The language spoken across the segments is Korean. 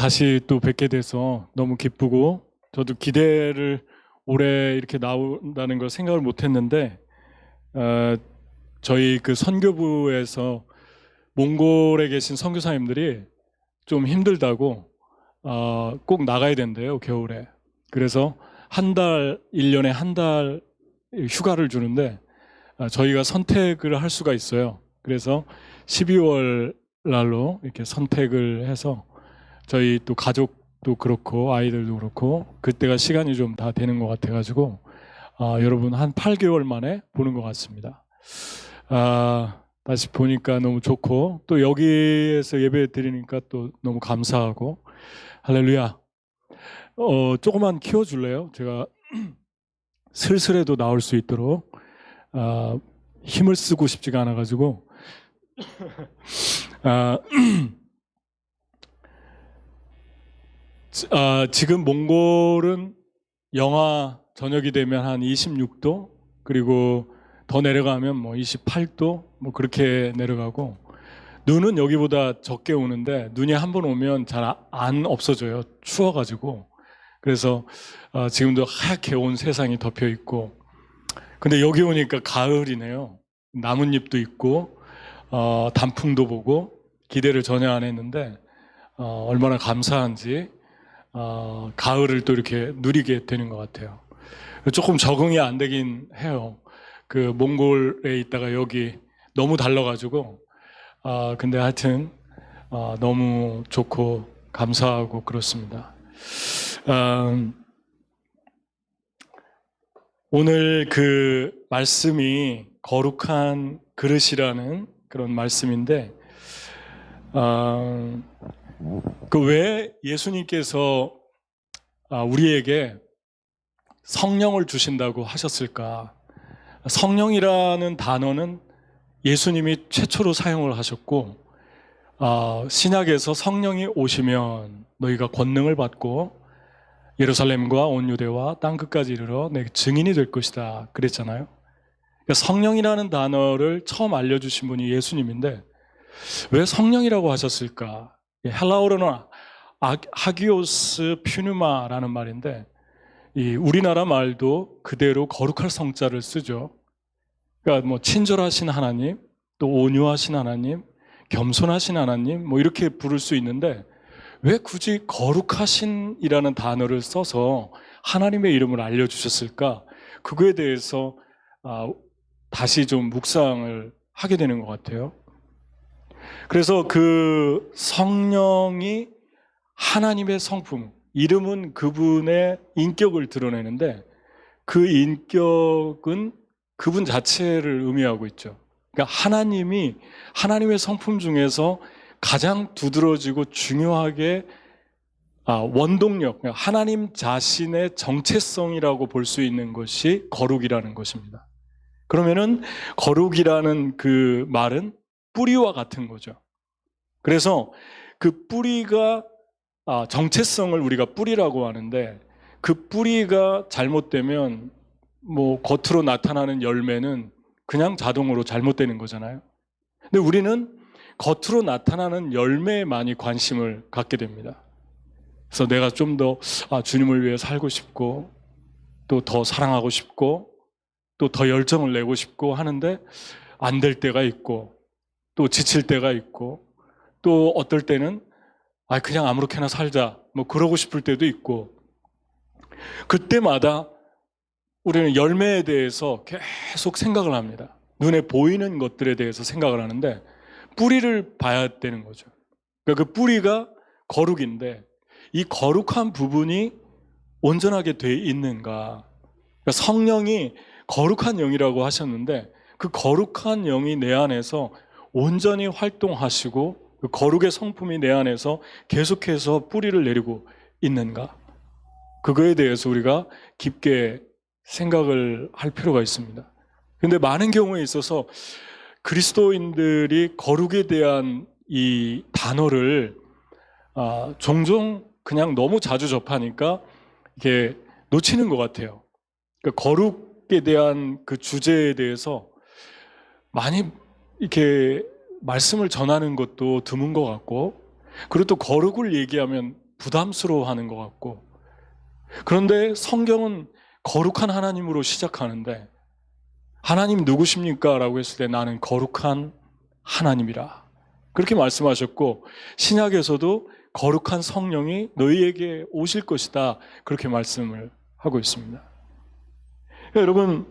다시 또 뵙게 돼서 너무 기쁘고, 저도 기대를 올해 이렇게 나온다는 걸 생각을 못 했는데, 저희 그 선교부에서 몽골에 계신 선교사님들이 좀 힘들다고 꼭 나가야 된대요, 겨울에. 그래서 1년에 한 달 휴가를 주는데, 저희가 선택을 할 수가 있어요. 그래서 12월 날로 이렇게 선택을 해서 저희 또 가족도 그렇고 아이들도 그렇고 그때가 시간이 좀 다 되는 것 같아가지고 여러분 한 8개월 만에 보는 것 같습니다. 다시 보니까 너무 좋고, 또 여기에서 예배 드리니까 또 너무 감사하고, 할렐루야. 조금만 키워줄래요? 제가 슬슬해도 나올 수 있도록 힘을 쓰고 싶지가 않아가지고. 지금 몽골은 영하 저녁이 되면 한 26도, 그리고 더 내려가면 뭐 28도, 뭐 그렇게 내려가고, 눈은 여기보다 적게 오는데 눈이 한 번 오면 잘 안 없어져요, 추워가지고. 그래서 지금도 하얗게 온 세상이 덮여 있고, 근데 여기 오니까 가을이네요. 나뭇잎도 있고 단풍도 보고, 기대를 전혀 안 했는데 얼마나 감사한지 가을을 또 이렇게 누리게 되는 것 같아요. 조금 적응이 안 되긴 해요. 그 몽골에 있다가 여기 너무 달라가지고, 근데 하여튼 너무 좋고 감사하고 그렇습니다. 오늘 그 말씀이 거룩한 그릇이라는 그런 말씀인데, 그 왜 예수님께서 우리에게 성령을 주신다고 하셨을까? 성령이라는 단어는 예수님이 최초로 사용을 하셨고, 신약에서 성령이 오시면 너희가 권능을 받고 예루살렘과 온 유대와 땅끝까지 이르러 내 증인이 될 것이다 그랬잖아요. 그러니까 성령이라는 단어를 처음 알려주신 분이 예수님인데, 왜 성령이라고 하셨을까? 헬라어로는 하기오스 퓨누마라는 말인데, 이 우리나라 말도 그대로 거룩할 성자를 쓰죠. 그러니까 뭐 친절하신 하나님, 또 온유하신 하나님, 겸손하신 하나님, 뭐 이렇게 부를 수 있는데, 왜 굳이 거룩하신이라는 단어를 써서 하나님의 이름을 알려주셨을까? 그거에 대해서 다시 좀 묵상을 하게 되는 것 같아요. 그래서 그 성령이 하나님의 성품, 이름은 그분의 인격을 드러내는데, 그 인격은 그분 자체를 의미하고 있죠. 그러니까 하나님이 하나님의 성품 중에서 가장 두드러지고 중요하게 원동력, 하나님 자신의 정체성이라고 볼 수 있는 것이 거룩이라는 것입니다. 그러면은 거룩이라는 그 말은 뿌리와 같은 거죠. 그래서 그 뿌리가 정체성을 우리가 뿌리라고 하는데, 그 뿌리가 잘못되면 뭐 겉으로 나타나는 열매는 그냥 자동으로 잘못되는 거잖아요. 근데 우리는 겉으로 나타나는 열매에 많이 관심을 갖게 됩니다. 그래서 내가 좀 더 주님을 위해 살고 싶고, 또 더 사랑하고 싶고, 또 더 열정을 내고 싶고 하는데 안 될 때가 있고, 또 지칠 때가 있고, 또 어떨 때는 그냥 아무렇게나 살자 뭐 그러고 싶을 때도 있고, 그때마다 우리는 열매에 대해서 계속 생각을 합니다. 눈에 보이는 것들에 대해서 생각을 하는데 뿌리를 봐야 되는 거죠. 그러니까 그 뿌리가 거룩인데, 이 거룩한 부분이 온전하게 돼 있는가? 그러니까 성령이 거룩한 영이라고 하셨는데, 그 거룩한 영이 내 안에서 온전히 활동하시고 그 거룩의 성품이 내 안에서 계속해서 뿌리를 내리고 있는가? 그거에 대해서 우리가 깊게 생각을 할 필요가 있습니다. 그런데 많은 경우에 있어서 그리스도인들이 거룩에 대한 이 단어를 종종 그냥 너무 자주 접하니까 이렇게 놓치는 것 같아요. 그러니까 거룩에 대한 그 주제에 대해서 많이 이렇게 말씀을 전하는 것도 드문 것 같고, 그리고 또 거룩을 얘기하면 부담스러워하는 것 같고, 그런데 성경은 거룩한 하나님으로 시작하는데 하나님 누구십니까? 라고 했을 때 나는 거룩한 하나님이라 그렇게 말씀하셨고, 신약에서도 거룩한 성령이 너희에게 오실 것이다 그렇게 말씀을 하고 있습니다. 여러분,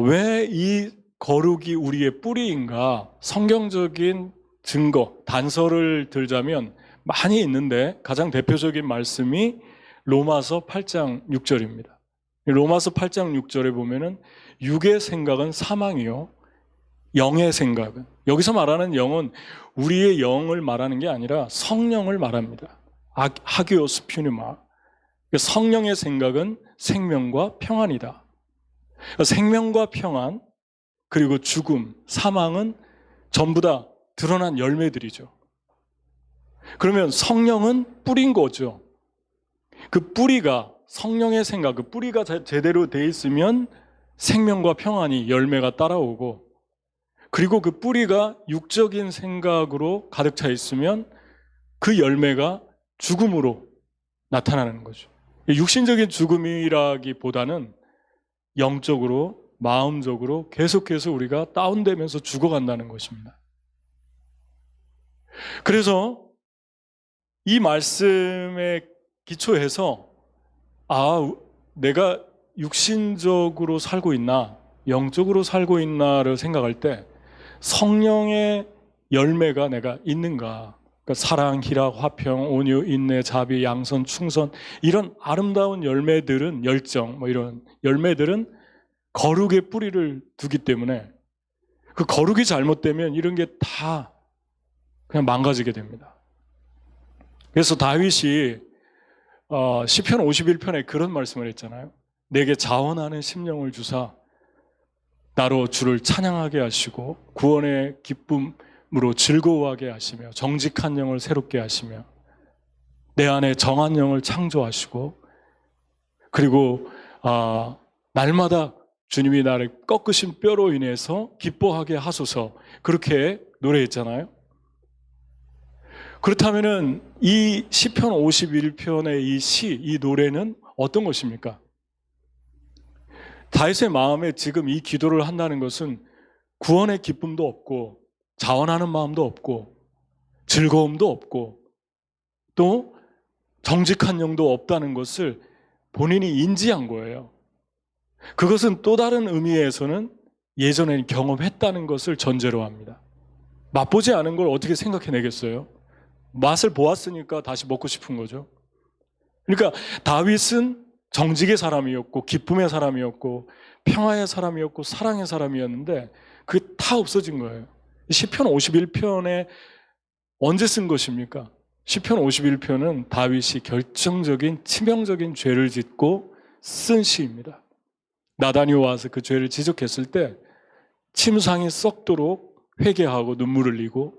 왜 이 거룩이 우리의 뿌리인가? 성경적인 증거, 단서를 들자면 많이 있는데 가장 대표적인 말씀이 로마서 8장 6절입니다. 로마서 8장 6절에 보면은 육의 생각은 사망이요, 영의 생각은, 여기서 말하는 영은 우리의 영을 말하는 게 아니라 성령을 말합니다. 하기오스 퓨니마. 성령의 생각은 생명과 평안이다. 생명과 평안, 그리고 죽음, 사망은 전부 다 드러난 열매들이죠. 그러면 성령은 뿌린 거죠. 그 뿌리가, 성령의 생각, 그 뿌리가 제대로 돼 있으면 생명과 평안이 열매가 따라오고, 그리고 그 뿌리가 육적인 생각으로 가득 차 있으면 그 열매가 죽음으로 나타나는 거죠. 육신적인 죽음이라기보다는 영적으로, 마음적으로 계속해서 우리가 다운되면서 죽어간다는 것입니다. 그래서 이 말씀에 기초해서 내가 육신적으로 살고 있나 영적으로 살고 있나를 생각할 때 성령의 열매가 내가 있는가, 그러니까 사랑, 희락, 화평, 온유, 인내, 자비, 양선, 충선, 이런 아름다운 열매들은, 열정, 이런 열매들은 거룩의 뿌리를 두기 때문에 그 거룩이 잘못되면 이런 게 다 그냥 망가지게 됩니다. 그래서 다윗이 시편 51편에 그런 말씀을 했잖아요. 내게 자원하는 심령을 주사 나로 주를 찬양하게 하시고 구원의 기쁨으로 즐거워하게 하시며 정직한 영을 새롭게 하시며 내 안에 정한 영을 창조하시고, 그리고 날마다 주님이 나를 꺾으신 뼈로 인해서 기뻐하게 하소서, 그렇게 노래했잖아요. 그렇다면은 이 시편 51편의 이 시, 이 노래는 어떤 것입니까? 다윗의 마음에 지금 이 기도를 한다는 것은 구원의 기쁨도 없고 자원하는 마음도 없고 즐거움도 없고 또 정직한 영도 없다는 것을 본인이 인지한 거예요. 그것은 또 다른 의미에서는 예전에 경험했다는 것을 전제로 합니다. 맛보지 않은 걸 어떻게 생각해내겠어요? 맛을 보았으니까 다시 먹고 싶은 거죠. 그러니까 다윗은 정직의 사람이었고 기쁨의 사람이었고 평화의 사람이었고 사랑의 사람이었는데 그게 다 없어진 거예요. 시편 51편에 언제 쓴 것입니까? 시편 51편은 다윗이 결정적인 치명적인 죄를 짓고 쓴 시입니다. 나단이 와서 그 죄를 지적했을 때 침상이 썩도록 회개하고 눈물을 흘리고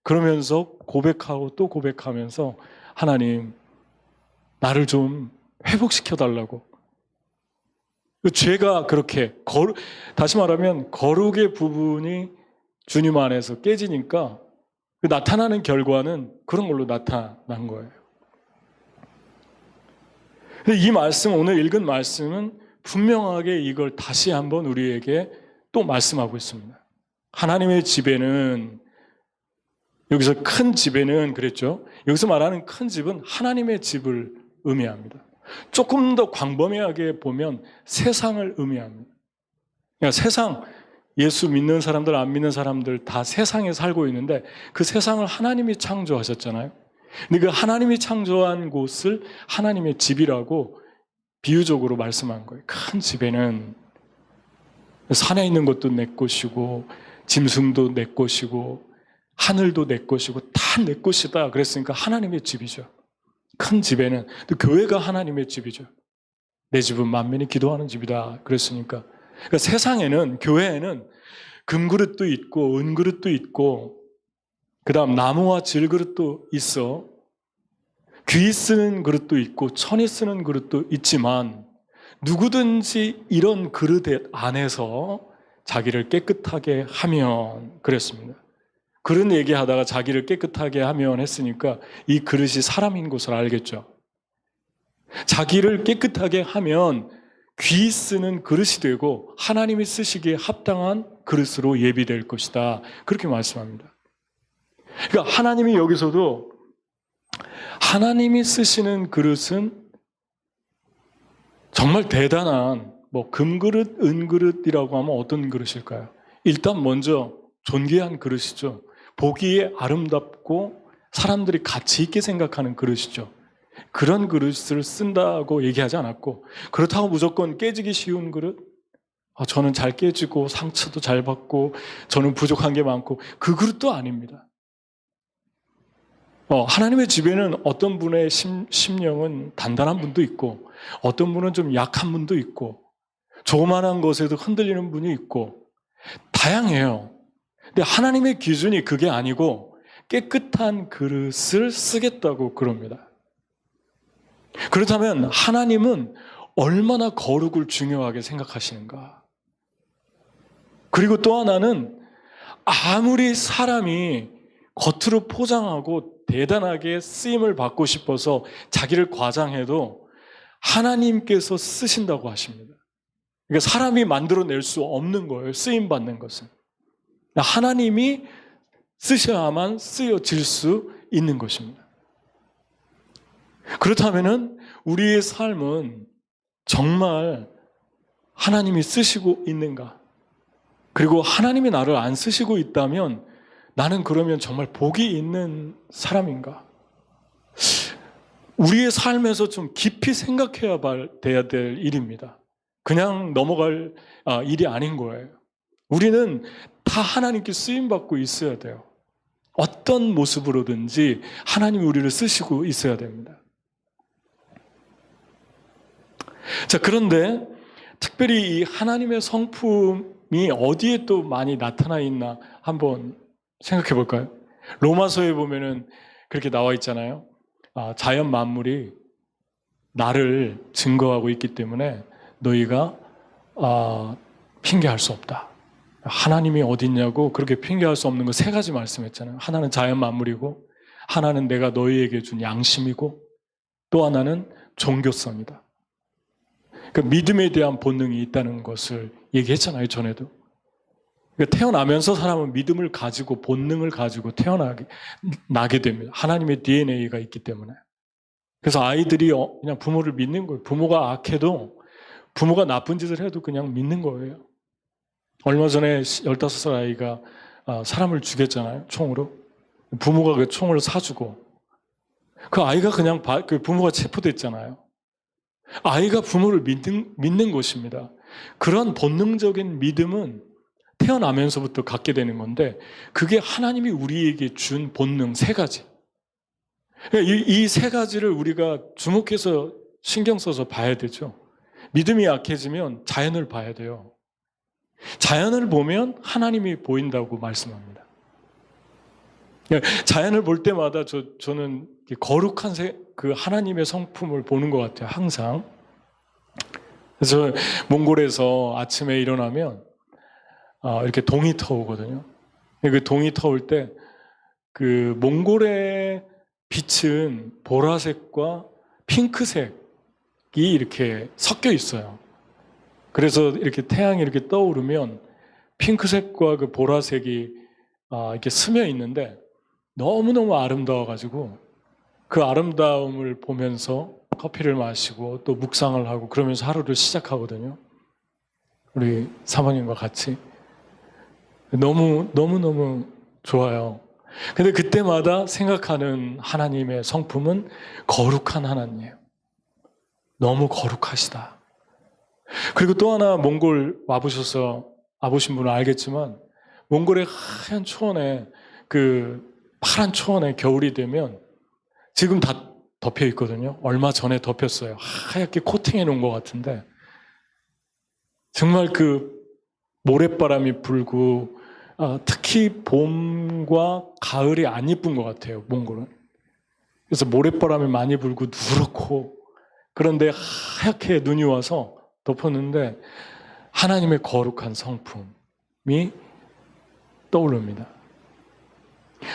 그러면서 고백하고 또 고백하면서 하나님 나를 좀 회복시켜달라고. 그 죄가 그렇게 다시 말하면 거룩의 부분이 주님 안에서 깨지니까 그 나타나는 결과는 그런 걸로 나타난 거예요. 이 말씀, 오늘 읽은 말씀은 분명하게 이걸 다시 한번 우리에게 또 말씀하고 있습니다. 하나님의 집에는, 여기서 큰 집에는 그랬죠. 여기서 말하는 큰 집은 하나님의 집을 의미합니다. 조금 더 광범위하게 보면 세상을 의미합니다. 그러니까 세상, 예수 믿는 사람들, 안 믿는 사람들 다 세상에 살고 있는데 그 세상을 하나님이 창조하셨잖아요. 근데 그 하나님이 창조한 곳을 하나님의 집이라고 비유적으로 말씀한 거예요. 큰 집에는 산에 있는 것도 내 것이고 짐승도 내 것이고 하늘도 내 것이고 다 내 것이다 그랬으니까 하나님의 집이죠. 큰 집에는 또 교회가 하나님의 집이죠. 내 집은 만민이 기도하는 집이다 그랬으니까. 그러니까 세상에는, 교회에는 금그릇도 있고 은그릇도 있고 그 다음 나무와 질그릇도 있어. 귀 쓰는 그릇도 있고 천이 쓰는 그릇도 있지만 누구든지 이런 그릇 안에서 자기를 깨끗하게 하면 그랬습니다. 그런 얘기하다가 자기를 깨끗하게 하면 했으니까 이 그릇이 사람인 것을 알겠죠. 자기를 깨끗하게 하면 귀 쓰는 그릇이 되고 하나님이 쓰시기에 합당한 그릇으로 예비될 것이다. 그렇게 말씀합니다. 그러니까 하나님이 여기서도 하나님이 쓰시는 그릇은 정말 대단한 금그릇, 은그릇이라고 하면 어떤 그릇일까요? 일단 먼저 존귀한 그릇이죠. 보기에 아름답고 사람들이 가치 있게 생각하는 그릇이죠. 그런 그릇을 쓴다고 얘기하지 않았고, 그렇다고 무조건 깨지기 쉬운 그릇, 저는 잘 깨지고 상처도 잘 받고 저는 부족한 게 많고, 그 그릇도 아닙니다. 하나님의 집에는 어떤 분의 심령은 단단한 분도 있고, 어떤 분은 좀 약한 분도 있고, 조그만한 것에도 흔들리는 분이 있고, 다양해요. 근데 하나님의 기준이 그게 아니고 깨끗한 그릇을 쓰겠다고 그럽니다. 그렇다면 하나님은 얼마나 거룩을 중요하게 생각하시는가? 그리고 또 하나는 아무리 사람이 겉으로 포장하고 대단하게 쓰임을 받고 싶어서 자기를 과장해도 하나님께서 쓰신다고 하십니다. 그러니까 사람이 만들어낼 수 없는 거예요. 쓰임받는 것은. 하나님이 쓰셔야만 쓰여질 수 있는 것입니다. 그렇다면 우리의 삶은 정말 하나님이 쓰시고 있는가? 그리고 하나님이 나를 안 쓰시고 있다면 나는 그러면 정말 복이 있는 사람인가? 우리의 삶에서 좀 깊이 생각해야 돼야 될 일입니다. 그냥 넘어갈 일이 아닌 거예요. 우리는 다 하나님께 쓰임받고 있어야 돼요. 어떤 모습으로든지 하나님이 우리를 쓰시고 있어야 됩니다. 자, 그런데 특별히 이 하나님의 성품이 어디에 또 많이 나타나 있나 한번 생각해 볼까요? 로마서에 보면은 그렇게 나와 있잖아요. 자연 만물이 나를 증거하고 있기 때문에 너희가 핑계할 수 없다. 하나님이 어디 있냐고 그렇게 핑계할 수 없는 거 세 가지 말씀했잖아요. 하나는 자연 만물이고, 하나는 내가 너희에게 준 양심이고, 또 하나는 종교성이다. 그러니까 믿음에 대한 본능이 있다는 것을 얘기했잖아요, 전에도. 그러니까 태어나면서 사람은 믿음을 가지고 본능을 가지고 태어나게 됩니다. 하나님의 DNA가 있기 때문에. 그래서 아이들이 그냥 부모를 믿는 거예요. 부모가 악해도, 부모가 나쁜 짓을 해도 그냥 믿는 거예요. 얼마 전에 15살 아이가 사람을 죽였잖아요, 총으로. 부모가 그 총을 사주고, 그 아이가 그냥 그 부모가 체포됐잖아요. 아이가 부모를 믿는 것입니다. 그런 본능적인 믿음은 태어나면서부터 갖게 되는 건데, 그게 하나님이 우리에게 준 본능 세 가지. 이 세 가지를 우리가 주목해서 신경 써서 봐야 되죠. 믿음이 약해지면 자연을 봐야 돼요. 자연을 보면 하나님이 보인다고 말씀합니다. 자연을 볼 때마다 저는 거룩한 그 하나님의 성품을 보는 것 같아요, 항상. 그래서 몽골에서 아침에 일어나면 이렇게 동이 터오거든요. 그 동이 터올 때 그 몽골의 빛은 보라색과 핑크색이 이렇게 섞여 있어요. 그래서 이렇게 태양이 이렇게 떠오르면 핑크색과 그 보라색이 이렇게 스며 있는데 너무너무 아름다워가지고 그 아름다움을 보면서 커피를 마시고 또 묵상을 하고 그러면서 하루를 시작하거든요. 우리 사모님과 같이. 너무너무 좋아요. 근데 그때마다 생각하는 하나님의 성품은 거룩한 하나님이에요. 너무 거룩하시다. 그리고 또 하나 몽골 와보신 분은 알겠지만 몽골의 하얀 초원에 그 파란 초원에 겨울이 되면 지금 다 덮여 있거든요. 얼마 전에 덮였어요. 하얗게 코팅해 놓은 것 같은데 정말 그 모래바람이 불고 특히 봄과 가을이 안 이쁜 것 같아요, 몽골은. 그래서 모래바람이 많이 불고 누렇고 그런데 하얗게 눈이 와서 덮었는데 하나님의 거룩한 성품이 떠오릅니다.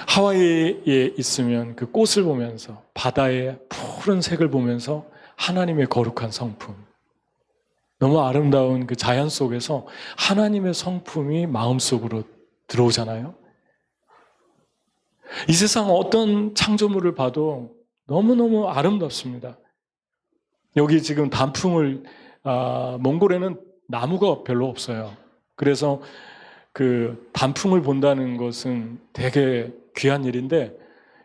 하와이에 있으면 그 꽃을 보면서 바다의 푸른 색을 보면서 하나님의 거룩한 성품, 너무 아름다운 그 자연 속에서 하나님의 성품이 마음속으로 들어오잖아요. 이 세상 어떤 창조물을 봐도 너무너무 아름답습니다. 여기 지금 단풍을 몽골에는 나무가 별로 없어요. 그래서 그 단풍을 본다는 것은 되게 귀한 일인데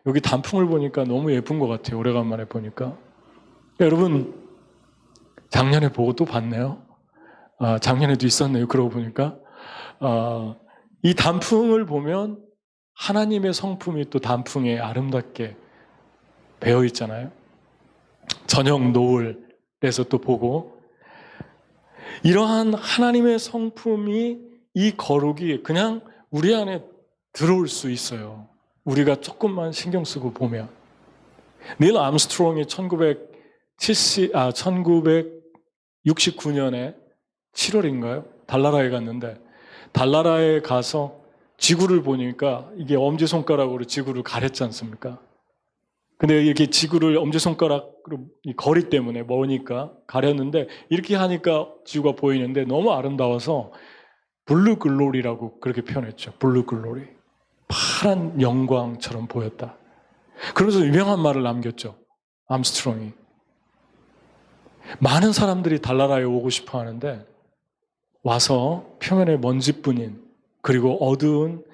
여기 단풍을 보니까 너무 예쁜 것 같아요. 오래간만에 보니까. 여러분 작년에 보고 또 봤네요. 작년에도 있었네요. 그러고 보니까 이 단풍을 보면 하나님의 성품이 또 단풍에 아름답게 배어 있잖아요. 저녁 노을에서 또 보고 이러한 하나님의 성품이 이 거룩이 그냥 우리 안에 들어올 수 있어요. 우리가 조금만 신경 쓰고 보면. 닐 암스트롱이 1969년에 7월인가요? 달나라에 갔는데 달나라에 가서 지구를 보니까 이게 엄지손가락으로 지구를 가렸지 않습니까? 근데 이렇게 지구를 엄지손가락으로 이 거리 때문에 머니까 가렸는데 이렇게 하니까 지구가 보이는데 너무 아름다워서 블루 글로리라고 그렇게 표현했죠. 블루 글로리. 파란 영광처럼 보였다. 그러면서 유명한 말을 남겼죠. 암스트롱이. 많은 사람들이 달나라에 오고 싶어 하는데 와서 표면에 먼지뿐인 그리고 어두운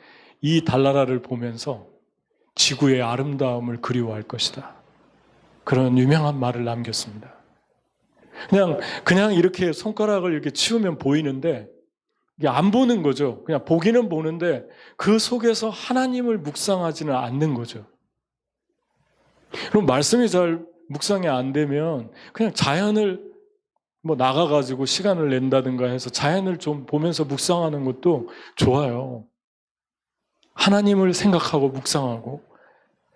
이 달나라를 보면서 지구의 아름다움을 그리워할 것이다. 그런 유명한 말을 남겼습니다. 그냥 이렇게 손가락을 이렇게 치우면 보이는데 이게 안 보는 거죠. 그냥 보기는 보는데 그 속에서 하나님을 묵상하지는 않는 거죠. 그럼 말씀이 잘 묵상이 안 되면 그냥 자연을 나가가지고 시간을 낸다든가 해서 자연을 좀 보면서 묵상하는 것도 좋아요. 하나님을 생각하고 묵상하고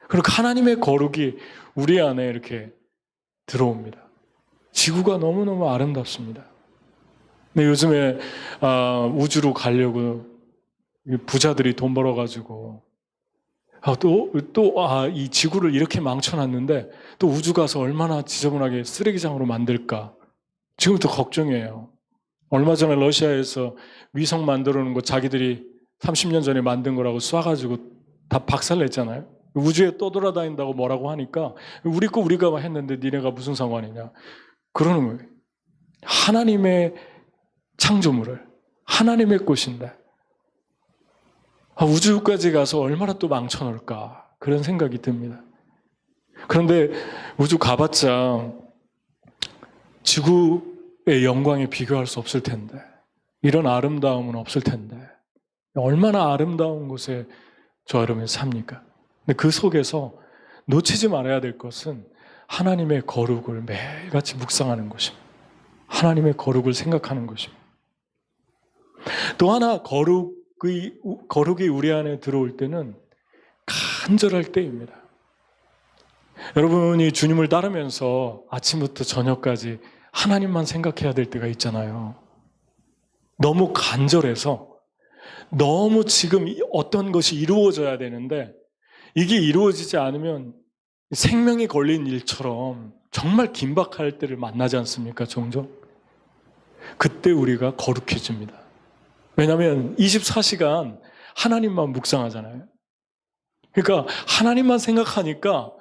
그리고 하나님의 거룩이 우리 안에 이렇게 들어옵니다. 지구가 너무너무 아름답습니다. 근데 요즘에 우주로 가려고 부자들이 돈 벌어가지고 이 지구를 이렇게 망쳐놨는데 또 우주 가서 얼마나 지저분하게 쓰레기장으로 만들까 지금부터 걱정이에요. 얼마 전에 러시아에서 위성 만들어 놓은 거 자기들이 30년 전에 만든 거라고 쏴가지고 다 박살냈잖아요. 우주에 떠돌아다닌다고 뭐라고 하니까 우리 거 우리가 했는데 니네가 무슨 상관이냐 그러는 거예요. 하나님의 창조물을 하나님의 꽃인데 우주까지 가서 얼마나 또 망쳐놓을까 그런 생각이 듭니다. 그런데 우주 가봤자 지구의 영광에 비교할 수 없을 텐데 이런 아름다움은 없을 텐데 얼마나 아름다운 곳에 저 여러분이 삽니까? 근데 그 속에서 놓치지 말아야 될 것은 하나님의 거룩을 매일같이 묵상하는 것입니다. 하나님의 거룩을 생각하는 것입니다. 또 하나 거룩이 우리 안에 들어올 때는 간절할 때입니다. 여러분이 주님을 따르면서 아침부터 저녁까지 하나님만 생각해야 될 때가 있잖아요. 너무 간절해서 너무 지금 어떤 것이 이루어져야 되는데 이게 이루어지지 않으면 생명이 걸린 일처럼 정말 긴박할 때를 만나지 않습니까? 종종. 그때 우리가 거룩해집니다. 왜냐하면 24시간 하나님만 묵상하잖아요. 그러니까 하나님만 생각하니까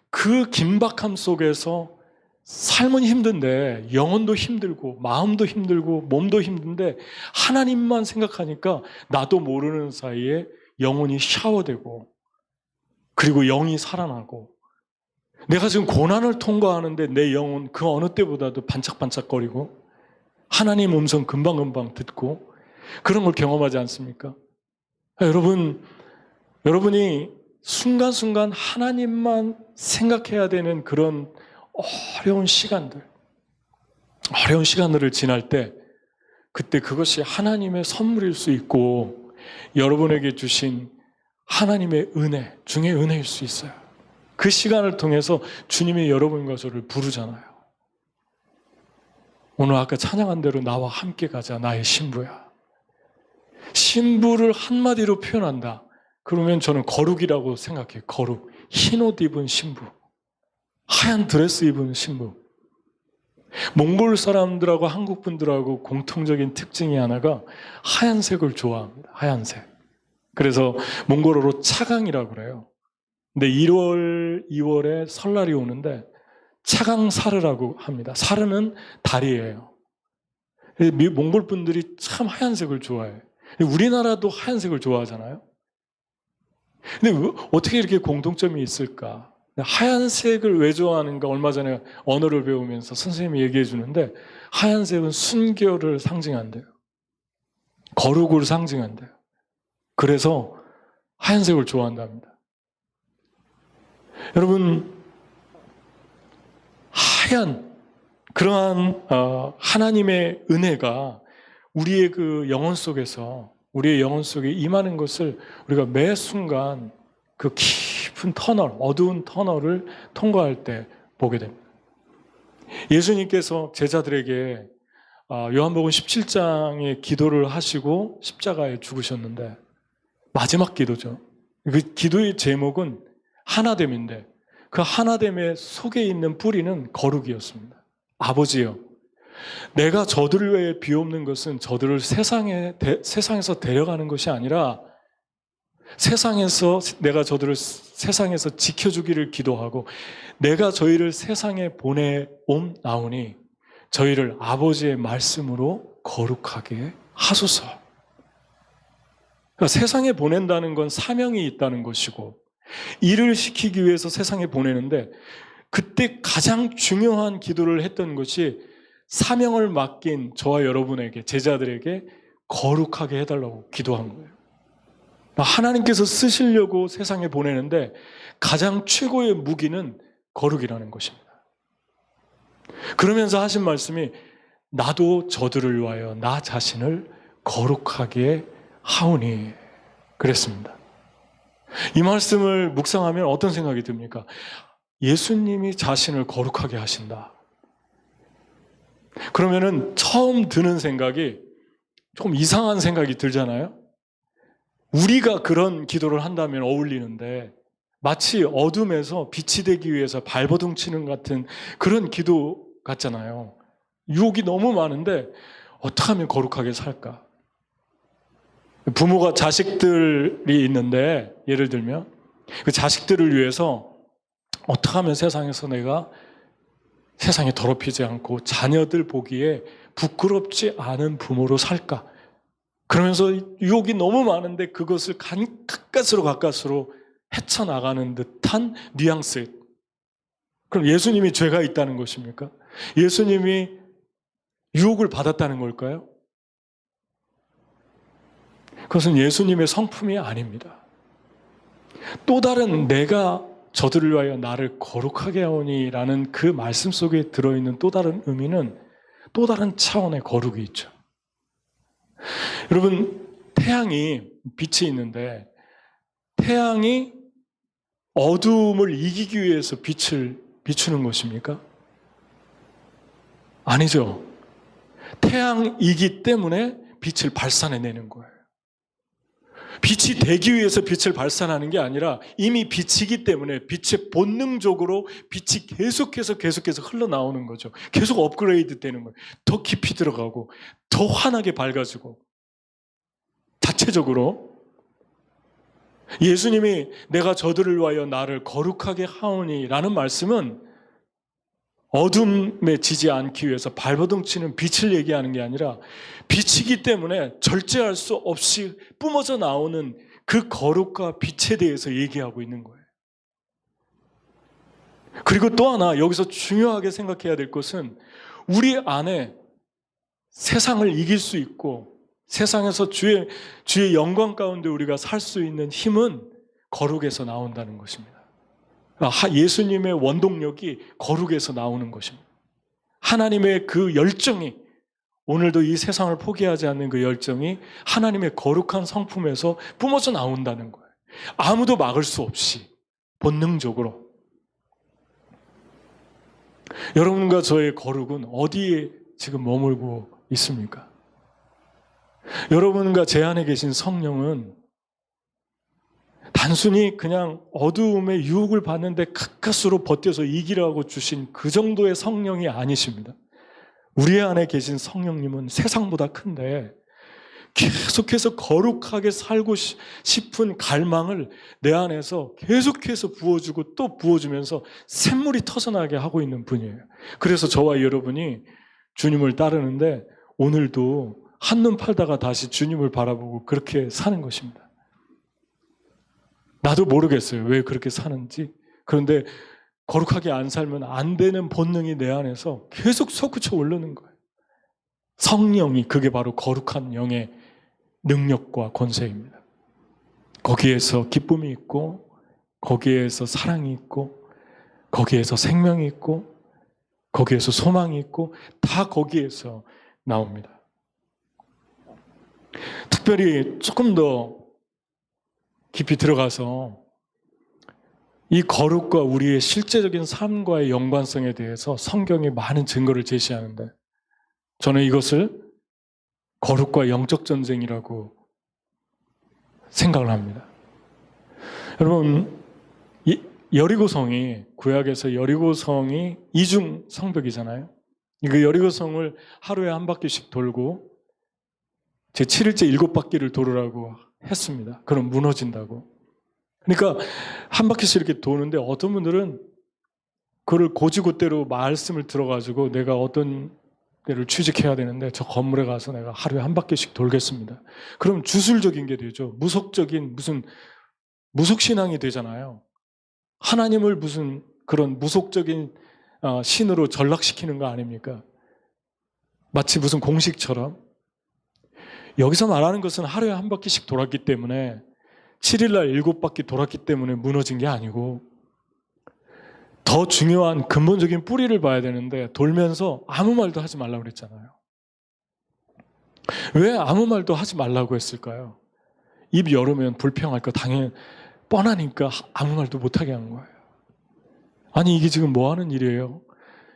그 긴박함 속에서 삶은 힘든데 영혼도 힘들고 마음도 힘들고 몸도 힘든데 하나님만 생각하니까 나도 모르는 사이에 영혼이 샤워되고 그리고 영이 살아나고 내가 지금 고난을 통과하는데 내 영혼 그 어느 때보다도 반짝반짝거리고 하나님 음성 금방금방 듣고 그런 걸 경험하지 않습니까? 여러분이 순간순간 하나님만 생각해야 되는 그런 어려운 시간들을 지날 때 그때 그것이 하나님의 선물일 수 있고 여러분에게 주신 하나님의 은혜 중에 은혜일 수 있어요. 그 시간을 통해서 주님이 여러분과 저를 부르잖아요. 오늘 아까 찬양한 대로 나와 함께 가자 나의 신부야. 신부를 한마디로 표현한다. 그러면 저는 거룩이라고 생각해요. 거룩. 흰 옷 입은 신부, 하얀 드레스 입은 신부. 몽골 사람들하고 한국 분들하고 공통적인 특징이 하나가 하얀색을 좋아합니다. 하얀색. 그래서 몽골어로 차강이라고 그래요. 근데 1월, 2월에 설날이 오는데 차강사르라고 합니다. 사르는 달이에요. 몽골 분들이 참 하얀색을 좋아해요. 우리나라도 하얀색을 좋아하잖아요. 근데 어떻게 이렇게 공통점이 있을까? 하얀색을 왜 좋아하는가? 얼마 전에 언어를 배우면서 선생님이 얘기해 주는데 하얀색은 순결을 상징한대요. 거룩을 상징한대요. 그래서 하얀색을 좋아한답니다. 여러분, 하얀 그러한 하나님의 은혜가 우리의 그 영혼 속에서, 우리의 영혼 속에 임하는 것을 우리가 매 순간 그 깊은 터널, 어두운 터널을 통과할 때 보게 됩니다. 예수님께서 제자들에게 요한복음 17장에 기도를 하시고 십자가에 죽으셨는데 마지막 기도죠. 그 기도의 제목은 하나됨인데 그 하나됨의 속에 있는 뿌리는 거룩이었습니다. 아버지여, 내가 저들을 위해 비옵는 것은 저들을 세상에서 데려가는 것이 아니라 내가 저들을 세상에서 지켜주기를 기도하고 내가 저희를 세상에 보내옵나오니 저희를 아버지의 말씀으로 거룩하게 하소서. 그러니까 세상에 보낸다는 건 사명이 있다는 것이고 일을 시키기 위해서 세상에 보내는데 그때 가장 중요한 기도를 했던 것이 사명을 맡긴 저와 여러분에게, 제자들에게 거룩하게 해달라고 기도한 거예요. 하나님께서 쓰시려고 세상에 보내는데 가장 최고의 무기는 거룩이라는 것입니다. 그러면서 하신 말씀이 나도 저들을 위하여 나 자신을 거룩하게 하오니 그랬습니다. 이 말씀을 묵상하면 어떤 생각이 듭니까? 예수님이 자신을 거룩하게 하신다. 그러면은 처음 드는 생각이 조금 이상한 생각이 들잖아요. 우리가 그런 기도를 한다면 어울리는데 마치 어둠에서 빛이 되기 위해서 발버둥 치는 같은 그런 기도 같잖아요. 유혹이 너무 많은데 어떻게 하면 거룩하게 살까? 부모가 자식들이 있는데 예를 들면 그 자식들을 위해서 어떻게 하면 세상에서 내가 세상에 더럽히지 않고 자녀들 보기에 부끄럽지 않은 부모로 살까? 그러면서 유혹이 너무 많은데 그것을 가까스로 헤쳐나가는 듯한 뉘앙스. 그럼 예수님이 죄가 있다는 것입니까? 예수님이 유혹을 받았다는 걸까요? 그것은 예수님의 성품이 아닙니다. 또 다른 내가 저들을 위하여 나를 거룩하게 하오니 라는 그 말씀 속에 들어있는 또 다른 의미는 또 다른 차원의 거룩이 있죠. 여러분, 태양이 빛이 있는데 태양이 어두움을 이기기 위해서 빛을 비추는 것입니까? 아니죠. 태양이기 때문에 빛을 발산해내는 거예요. 빛이 되기 위해서 빛을 발산하는 게 아니라 이미 빛이기 때문에 빛의 본능적으로 빛이 계속해서 흘러나오는 거죠. 계속 업그레이드 되는 거예요. 더 깊이 들어가고 더 환하게 밝아지고 자체적으로 예수님이 내가 저들을 위하여 나를 거룩하게 하오니 라는 말씀은 어둠에 지지 않기 위해서 발버둥 치는 빛을 얘기하는 게 아니라 빛이기 때문에 절제할 수 없이 뿜어져 나오는 그 거룩과 빛에 대해서 얘기하고 있는 거예요. 그리고 또 하나 여기서 중요하게 생각해야 될 것은 우리 안에 세상을 이길 수 있고 세상에서 주의 영광 가운데 우리가 살 수 있는 힘은 거룩에서 나온다는 것입니다. 예수님의 원동력이 거룩에서 나오는 것입니다. 하나님의 그 열정이 오늘도 이 세상을 포기하지 않는 그 열정이 하나님의 거룩한 성품에서 뿜어져 나온다는 거예요. 아무도 막을 수 없이 본능적으로. 여러분과 저의 거룩은 어디에 지금 머물고 있습니까? 여러분과 제 안에 계신 성령은 단순히 그냥 어두움의 유혹을 받는데 가까스로 버텨서 이기라고 주신 그 정도의 성령이 아니십니다. 우리 안에 계신 성령님은 세상보다 큰데 계속해서 거룩하게 살고 싶은 갈망을 내 안에서 계속해서 부어주고 또 부어주면서 샘물이 터져나게 하고 있는 분이에요. 그래서 저와 여러분이 주님을 따르는데 오늘도 한눈 팔다가 다시 주님을 바라보고 그렇게 사는 것입니다. 나도 모르겠어요. 왜 그렇게 사는지. 그런데 거룩하게 안 살면 안 되는 본능이 내 안에서 계속 솟구쳐 오르는 거예요. 성령이, 그게 바로 거룩한 영의 능력과 권세입니다. 거기에서 기쁨이 있고, 거기에서 사랑이 있고, 거기에서 생명이 있고, 거기에서 소망이 있고, 다 거기에서 나옵니다. 특별히 조금 더 깊이 들어가서 이 거룩과 우리의 실제적인 삶과의 연관성에 대해서 성경이 많은 증거를 제시하는데, 저는 이것을 거룩과 영적 전쟁이라고 생각을 합니다. 여러분, 여리고성이, 구약에서 여리고성이 이중 성벽이잖아요. 그 여리고성을 하루에 한 바퀴씩 돌고 제7일째 7바퀴를 돌으라고 했습니다. 그럼 무너진다고. 그러니까 한 바퀴씩 이렇게 도는데 어떤 분들은 그걸 고지고대로 말씀을 들어가지고 내가 어떤 데를 취직해야 되는데 저 건물에 가서 내가 하루에 한 바퀴씩 돌겠습니다. 그럼 주술적인 게 되죠. 무속적인 무슨 무속신앙이 되잖아요. 하나님을 무슨 그런 무속적인 신으로 전락시키는 거 아닙니까? 마치 무슨 공식처럼. 여기서 말하는 것은 하루에 한 바퀴씩 돌았기 때문에 7일날 7바퀴 돌았기 때문에 무너진 게 아니고 더 중요한 근본적인 뿌리를 봐야 되는데 돌면서 아무 말도 하지 말라고 그랬잖아요. 왜 아무 말도 하지 말라고 했을까요? 입 열으면 불평할 거 당연히 뻔하니까 아무 말도 못하게 한 거예요. 아니 이게 지금 뭐 하는 일이에요?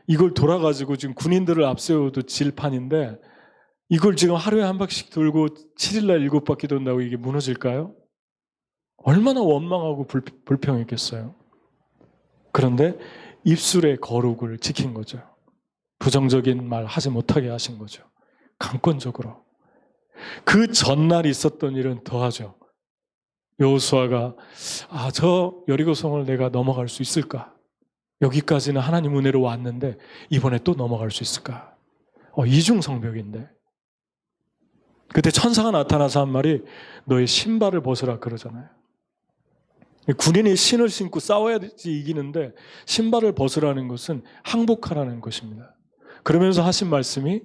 이걸 돌아가지고 지금 군인들을 앞세워도 질판인데 이걸 지금 하루에 한 바퀴씩 돌고 7일날 7바퀴 돈다고 이게 무너질까요? 얼마나 원망하고 불평했겠어요. 그런데 입술의 거룩을 지킨 거죠. 부정적인 말 하지 못하게 하신 거죠. 강권적으로. 그 전날 있었던 일은 더하죠. 여호수아가 저 여리고성을 내가 넘어갈 수 있을까? 여기까지는 하나님 은혜로 왔는데 이번에 또 넘어갈 수 있을까? 이중성벽인데. 그때 천사가 나타나서 한 말이 너의 신발을 벗으라 그러잖아요. 군인이 신을 신고 싸워야지 이기는데 신발을 벗으라는 것은 항복하라는 것입니다. 그러면서 하신 말씀이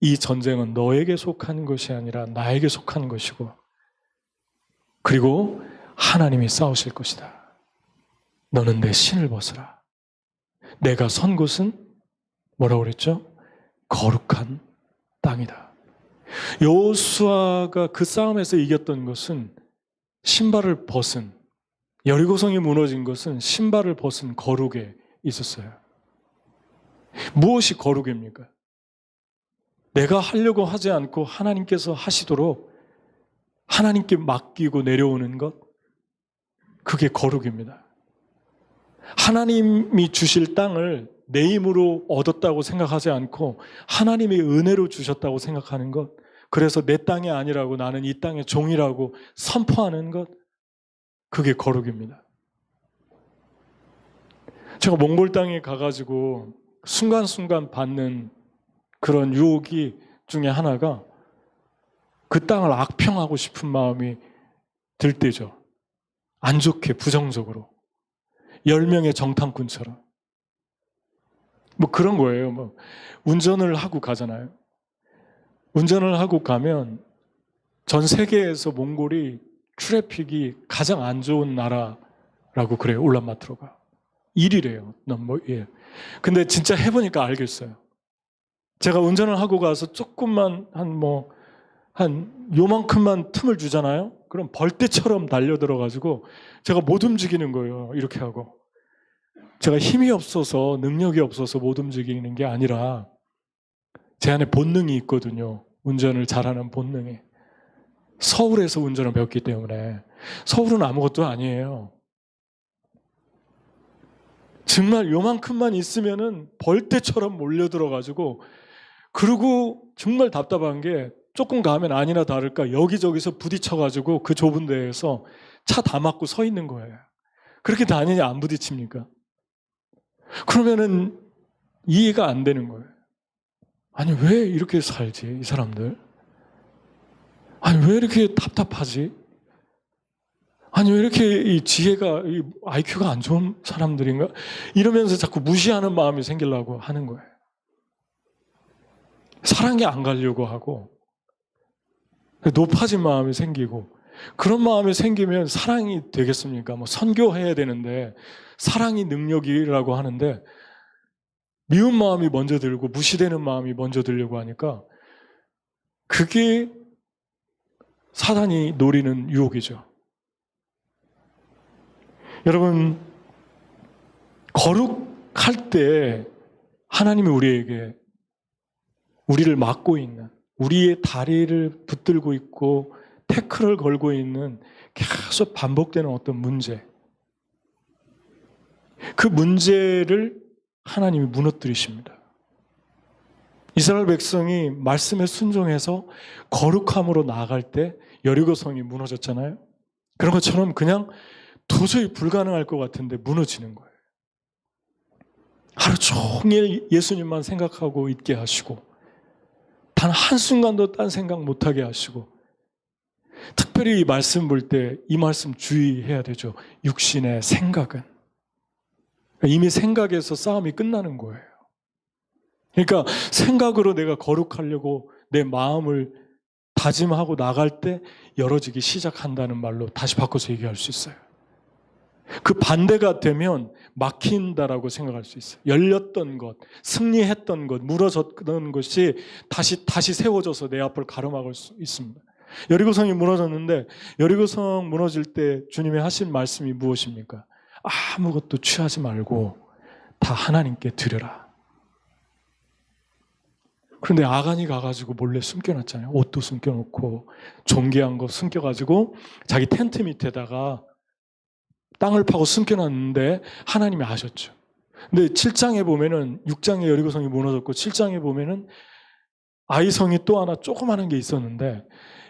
이 전쟁은 너에게 속한 것이 아니라 나에게 속한 것이고 그리고 하나님이 싸우실 것이다. 너는 내 신을 벗으라. 내가 선 곳은 뭐라고 그랬죠? 거룩한 땅이다. 여호수아가 그 싸움에서 이겼던 것은 신발을 벗은 여리고성이 무너진 것은 신발을 벗은 거룩에 있었어요. 무엇이 거룩입니까? 내가 하려고 하지 않고 하나님께서 하시도록 하나님께 맡기고 내려오는 것, 그게 거룩입니다. 하나님이 주실 땅을 내 힘으로 얻었다고 생각하지 않고 하나님의 은혜로 주셨다고 생각하는 것, 그래서 내 땅이 아니라고 나는 이 땅의 종이라고 선포하는 것, 그게 거룩입니다. 제가 몽골 땅에 가가지고 순간순간 받는 그런 유혹이 중에 하나가 그 땅을 악평하고 싶은 마음이 들 때죠. 안 좋게, 부정적으로. 10명의 정탐꾼처럼. 뭐 그런 거예요. 운전을 하고 가잖아요. 운전을 하고 가면 전 세계에서 몽골이 트래픽이 가장 안 좋은 나라라고 그래요. 울란바토르가 1위래요. 근데 진짜 해보니까 알겠어요. 제가 운전을 하고 가서 조금만 한 요만큼만 틈을 주잖아요. 그럼 벌떼처럼 달려들어가지고 제가 못 움직이는 거예요. 이렇게 하고. 제가 힘이 없어서 능력이 없어서 못 움직이는 게 아니라 제 안에 본능이 있거든요. 운전을 잘하는 본능이. 서울에서 운전을 배웠기 때문에 서울은 아무것도 아니에요. 정말 요만큼만 있으면은 벌떼처럼 몰려들어가지고, 그리고 정말 답답한 게 조금 가면 아니나 다를까 여기저기서 부딪혀가지고 그 좁은 데에서 차 다 막고 서 있는 거예요. 그렇게 다니냐 안 부딪힙니까? 그러면은 이해가 안 되는 거예요. 아니 왜 이렇게 살지 이 사람들? 아니 왜 이렇게 답답하지? 아니 왜 이렇게 이 지혜가 이 IQ가 안 좋은 사람들인가? 이러면서 자꾸 무시하는 마음이 생기려고 하는 거예요. 사랑이 안 가려고 하고 높아진 마음이 생기고, 그런 마음이 생기면 사랑이 되겠습니까? 뭐 선교해야 되는데 사랑이 능력이라고 하는데 미운 마음이 먼저 들고 무시되는 마음이 먼저 들려고 하니까 그게 사단이 노리는 유혹이죠. 여러분, 거룩할 때 하나님이 우리를 막고 있는, 우리의 다리를 붙들고 있고 태클을 걸고 있는 계속 반복되는 어떤 문제, 그 문제를 하나님이 무너뜨리십니다. 이스라엘 백성이 말씀에 순종해서 거룩함으로 나아갈 때 여리고성이 무너졌잖아요. 그런 것처럼 그냥 도저히 불가능할 것 같은데 무너지는 거예요. 하루 종일 예수님만 생각하고 있게 하시고, 단 한순간도 딴 생각 못하게 하시고, 특별히 이 말씀 볼 때 이 말씀 주의해야 되죠. 육신의 생각은. 이미 생각에서 싸움이 끝나는 거예요. 그러니까 생각으로 내가 거룩하려고 내 마음을 다짐하고 나갈 때 열어지기 시작한다는 말로 다시 바꿔서 얘기할 수 있어요. 그 반대가 되면 막힌다라고 생각할 수 있어요. 열렸던 것, 승리했던 것, 무너졌던 것이 다시 세워져서 내 앞을 가로막을 수 있습니다. 여리고성이 무너졌는데 여리고성 무너질 때 주님이 하신 말씀이 무엇입니까? 아무것도 취하지 말고 다 하나님께 드려라. 그런데 아간이 가가지고 몰래 숨겨놨잖아요. 옷도 숨겨놓고 존귀한 거 숨겨가지고 자기 텐트 밑에다가 땅을 파고 숨겨놨는데 하나님이 아셨죠. 근데 7장에 보면은 6장에 여리고성이 무너졌고 7장에 보면은 아이성이 또 하나 조그마한 게 있었는데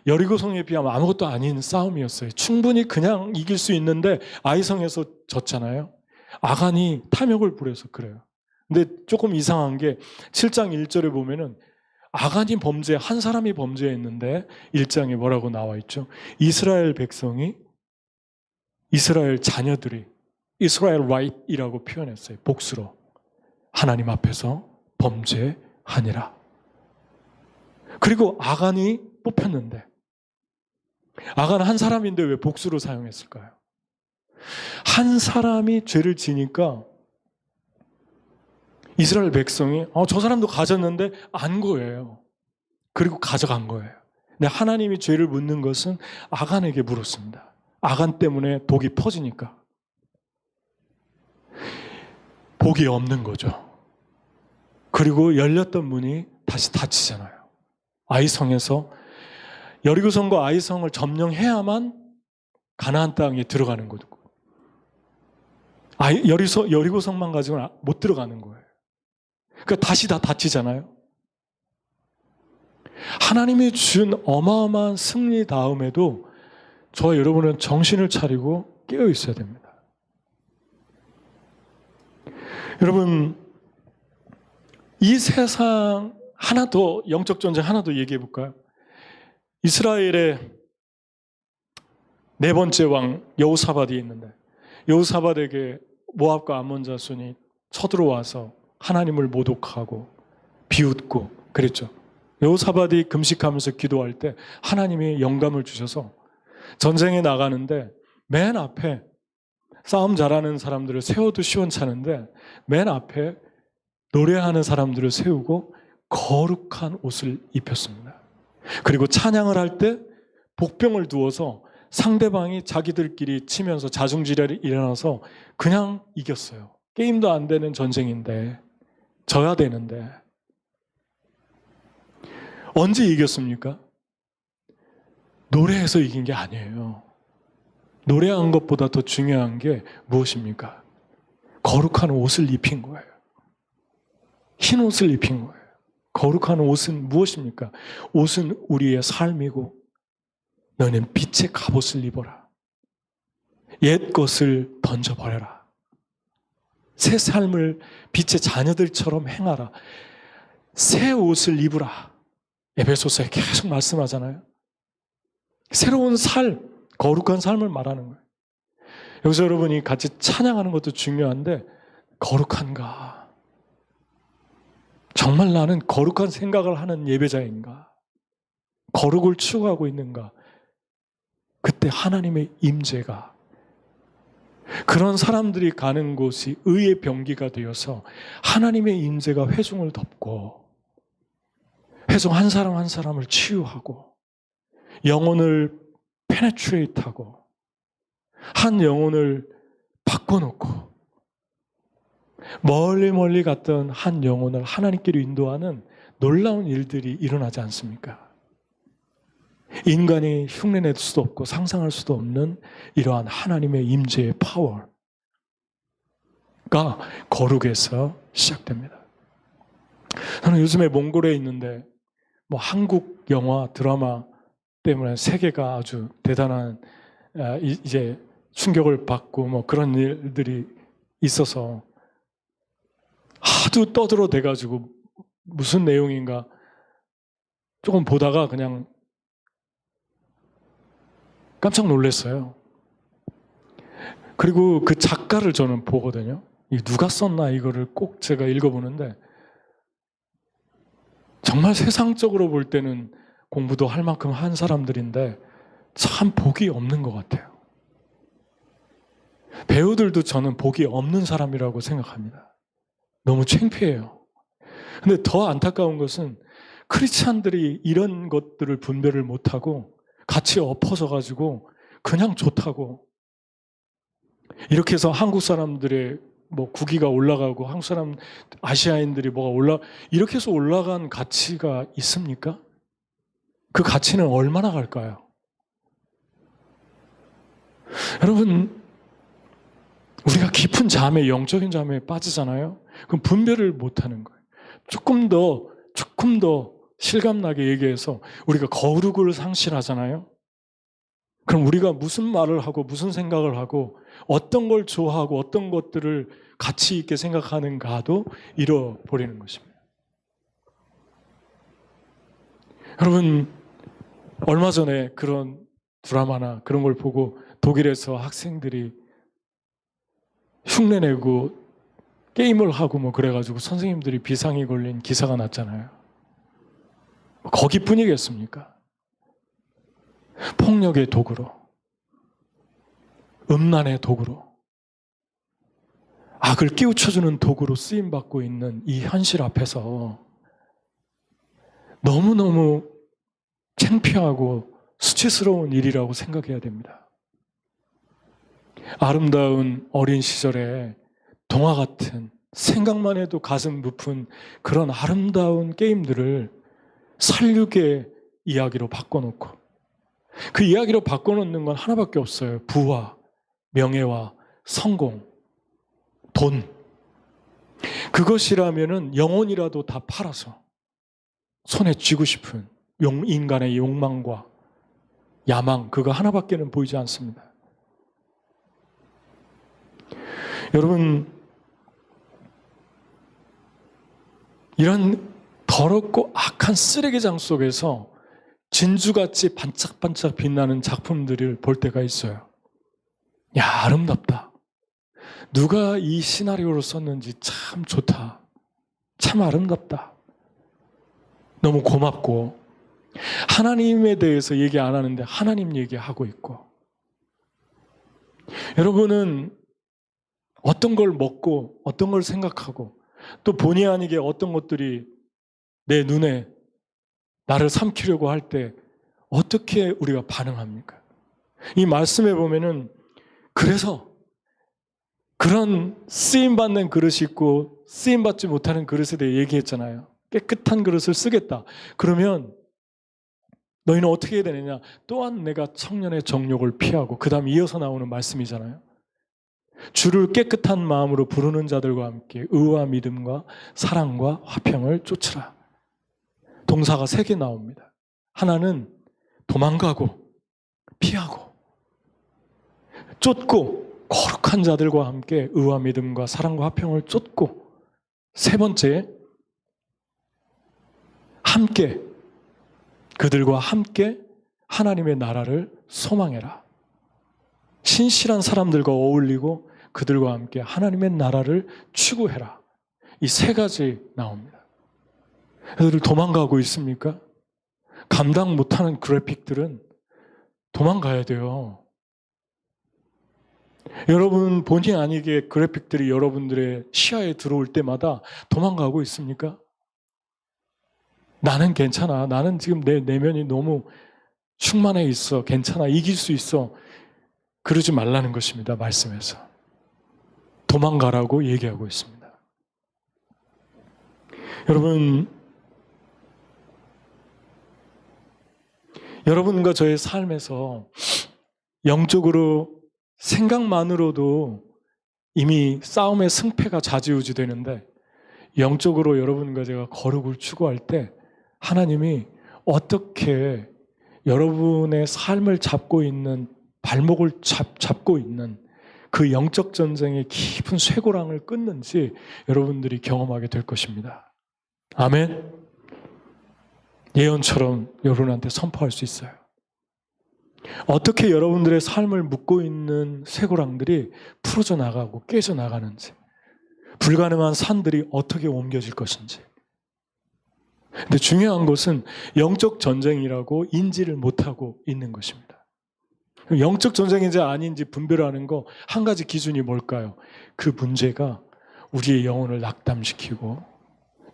여리고성에 비하면 아무것도 아닌 싸움이었어요. 충분히 그냥 이길 수 있는데 아이성에서 졌잖아요. 아간이 탐욕을 부려서 그래요. 근데 조금 이상한 게 7장 1절에 보면은 아간이 한 사람이 범죄했는데 1장에 뭐라고 나와 있죠? 이스라엘 백성이, 이스라엘 자녀들이 이스라엘 right이라고 표현했어요. 복수로 하나님 앞에서 범죄하니라. 그리고 아간이 뽑혔는데, 아간 한 사람인데 왜 복수로 사용했을까요? 한 사람이 죄를 지니까 이스라엘 백성이 저 사람도 가졌는데 안 거예요. 그리고 가져간 거예요. 근데 하나님이 죄를 묻는 것은 아간에게 물었습니다. 아간 때문에 복이 퍼지니까. 복이 없는 거죠. 그리고 열렸던 문이 다시 닫히잖아요. 아이성에서 여리고성과 아이성을 점령해야만 가나안 땅에 들어가는 거고, 여리고성만 가지고는 못 들어가는 거예요. 그러니까 다시 다 닫히잖아요. 하나님이 준 어마어마한 승리 다음에도 저와 여러분은 정신을 차리고 깨어 있어야 됩니다. 여러분, 이 세상 하나 더, 영적 전쟁 하나 더 얘기해 볼까요? 이스라엘의 네 번째 왕 여호사밧이 있는데, 여호사밧에게 모압과 암몬 자손이 쳐들어와서 하나님을 모독하고 비웃고 그랬죠. 여호사밧이 금식하면서 기도할 때 하나님이 영감을 주셔서 전쟁에 나가는데 맨 앞에 싸움 잘하는 사람들을 세워도 시원찮은데 맨 앞에 노래하는 사람들을 세우고 거룩한 옷을 입혔습니다. 그리고 찬양을 할 때 복병을 두어서 상대방이 자기들끼리 치면서 자중지랄이 일어나서 그냥 이겼어요. 게임도 안 되는 전쟁인데, 져야 되는데. 언제 이겼습니까? 노래해서 이긴 게 아니에요. 노래한 것보다 더 중요한 게 무엇입니까? 거룩한 옷을 입힌 거예요. 흰 옷을 입힌 거예요. 거룩한 옷은 무엇입니까? 옷은 우리의 삶이고 너는 빛의 갑옷을 입어라. 옛 것을 던져버려라. 새 삶을 빛의 자녀들처럼 행하라. 새 옷을 입으라. 에베소서에 계속 말씀하잖아요. 새로운 삶, 거룩한 삶을 말하는 거예요. 여기서 여러분이 같이 찬양하는 것도 중요한데 거룩한가? 정말 나는 거룩한 생각을 하는 예배자인가? 거룩을 추구하고 있는가? 그때 하나님의 임재가 그런 사람들이 가는 곳이 의의 병기가 되어서 하나님의 임재가 회중을 덮고 회중 한 사람 한 사람을 치유하고 영혼을 페네트레이트하고 한 영혼을 바꿔놓고 멀리 갔던 한 영혼을 하나님께로 인도하는 놀라운 일들이 일어나지 않습니까? 인간이 흉내낼 수도 없고 상상할 수도 없는 이러한 하나님의 임재의 파워가 거룩에서 시작됩니다. 저는 요즘에 몽골에 있는데 뭐 한국 영화, 드라마 때문에 세계가 아주 대단한 이제 충격을 받고 뭐 그런 일들이 있어서 하도 떠들어대가지고 무슨 내용인가 조금 보다가 그냥 깜짝 놀랐어요. 그리고 그 작가를 저는 보거든요. 누가 썼나 이거를 꼭 제가 읽어보는데 정말 세상적으로 볼 때는 공부도 할 만큼 한 사람들인데 참 복이 없는 것 같아요. 배우들도 저는 복이 없는 사람이라고 생각합니다. 너무 창피해요. 근데 더 안타까운 것은 크리스찬들이 이런 것들을 분별을 못하고 같이 엎어져 가지고 그냥 좋다고 이렇게 해서 한국 사람들의 뭐 국위가 올라가고 한국 사람 아시아인들이 뭐가 이렇게 해서 올라간 가치가 있습니까? 그 가치는 얼마나 갈까요? 여러분 우리가 깊은 잠에 영적인 잠에 빠지잖아요. 그럼 분별을 못하는 거예요. 조금 더 실감나게 얘기해서 우리가 거룩을 상실하잖아요. 그럼 우리가 무슨 말을 하고 무슨 생각을 하고 어떤 걸 좋아하고 어떤 것들을 가치 있게 생각하는가도 잃어버리는 것입니다. 여러분 얼마 전에 그런 드라마나 그런 걸 보고 독일에서 학생들이 흉내내고 게임을 하고 뭐 그래가지고 선생님들이 비상이 걸린 기사가 났잖아요. 거기뿐이겠습니까? 폭력의 도구로, 음란의 도구로, 악을 깨우쳐주는 도구로 쓰임받고 있는 이 현실 앞에서 너무너무 창피하고 수치스러운 일이라고 생각해야 됩니다. 아름다운 어린 시절에 동화 같은 생각만 해도 가슴 부푼 그런 아름다운 게임들을 살육의 이야기로 바꿔놓고 그 이야기로 바꿔놓는 건 하나밖에 없어요. 부와 명예와 성공, 돈. 그것이라면은 영혼이라도 다 팔아서 손에 쥐고 싶은 인간의 욕망과 야망, 그거 하나밖에는 보이지 않습니다. 여러분, 이런 더럽고 악한 쓰레기장 속에서 진주같이 반짝반짝 빛나는 작품들을 볼 때가 있어요. 야, 아름답다. 누가 이 시나리오를 썼는지 참 좋다. 참 아름답다. 너무 고맙고 하나님에 대해서 얘기 안 하는데 하나님 얘기하고 있고 여러분은 어떤 걸 먹고 어떤 걸 생각하고 또 본의 아니게 어떤 것들이 내 눈에 나를 삼키려고 할 때 어떻게 우리가 반응합니까? 이 말씀에 보면은 그래서 그런 쓰임받는 그릇이 있고 쓰임받지 못하는 그릇에 대해 얘기했잖아요. 깨끗한 그릇을 쓰겠다. 그러면 너희는 어떻게 해야 되느냐? 또한 내가 청년의 정욕을 피하고, 그 다음 이어서 나오는 말씀이잖아요. 주를 깨끗한 마음으로 부르는 자들과 함께 의와 믿음과 사랑과 화평을 쫓으라. 동사가 3개 나옵니다. 하나는 도망가고 피하고 쫓고, 거룩한 자들과 함께 의와 믿음과 사랑과 화평을 쫓고, 3번째 함께, 그들과 함께 하나님의 나라를 소망해라. 신실한 사람들과 어울리고 그들과 함께 하나님의 나라를 추구해라. 이 3가지 나옵니다. 애들 도망가고 있습니까? 감당 못하는 그래픽들은 도망가야 돼요. 여러분 본의 아니게 그래픽들이 여러분들의 시야에 들어올 때마다 도망가고 있습니까? 나는 괜찮아. 나는 지금 내 내면이 너무 충만해 있어. 괜찮아. 이길 수 있어. 그러지 말라는 것입니다. 말씀에서. 도망가라고 얘기하고 있습니다. 여러분과 저의 삶에서 영적으로 생각만으로도 이미 싸움의 승패가 좌지우지 되는데, 영적으로 여러분과 제가 거룩을 추구할 때 하나님이 어떻게 여러분의 삶을 잡고 있는, 발목을 잡고 있는 그 영적 전쟁의 깊은 쇠고랑을 끊는지 여러분들이 경험하게 될 것입니다. 아멘. 예언처럼 여러분한테 선포할 수 있어요. 어떻게 여러분들의 삶을 묶고 있는 쇠고랑들이 풀어져 나가고 깨져 나가는지, 불가능한 산들이 어떻게 옮겨질 것인지. 근데 중요한 것은 영적 전쟁이라고 인지를 못하고 있는 것입니다. 영적 전쟁인지 아닌지 분별하는 거 한 가지 기준이 뭘까요? 그 문제가 우리의 영혼을 낙담시키고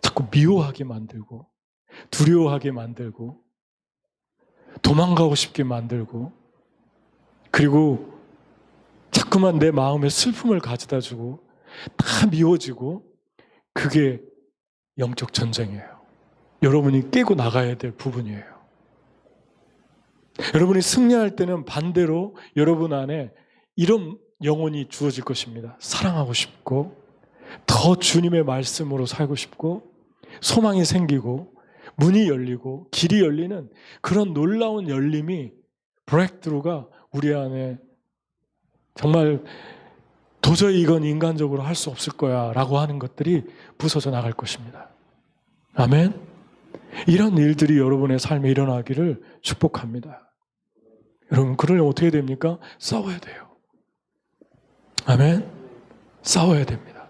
자꾸 미워하게 만들고 두려워하게 만들고 도망가고 싶게 만들고, 그리고 자꾸만 내 마음에 슬픔을 가져다 주고 다 미워지고, 그게 영적 전쟁이에요. 여러분이 깨고 나가야 될 부분이에요. 여러분이 승리할 때는 반대로 여러분 안에 이런 영혼이 주어질 것입니다. 사랑하고 싶고, 더 주님의 말씀으로 살고 싶고, 소망이 생기고, 문이 열리고 길이 열리는 그런 놀라운 열림이, 브레이크트루가 우리 안에 정말 도저히 이건 인간적으로 할 수 없을 거야 라고 하는 것들이 부서져 나갈 것입니다. 아멘. 이런 일들이 여러분의 삶에 일어나기를 축복합니다. 여러분, 그러려면 어떻게 됩니까? 싸워야 돼요. 아멘. 싸워야 됩니다.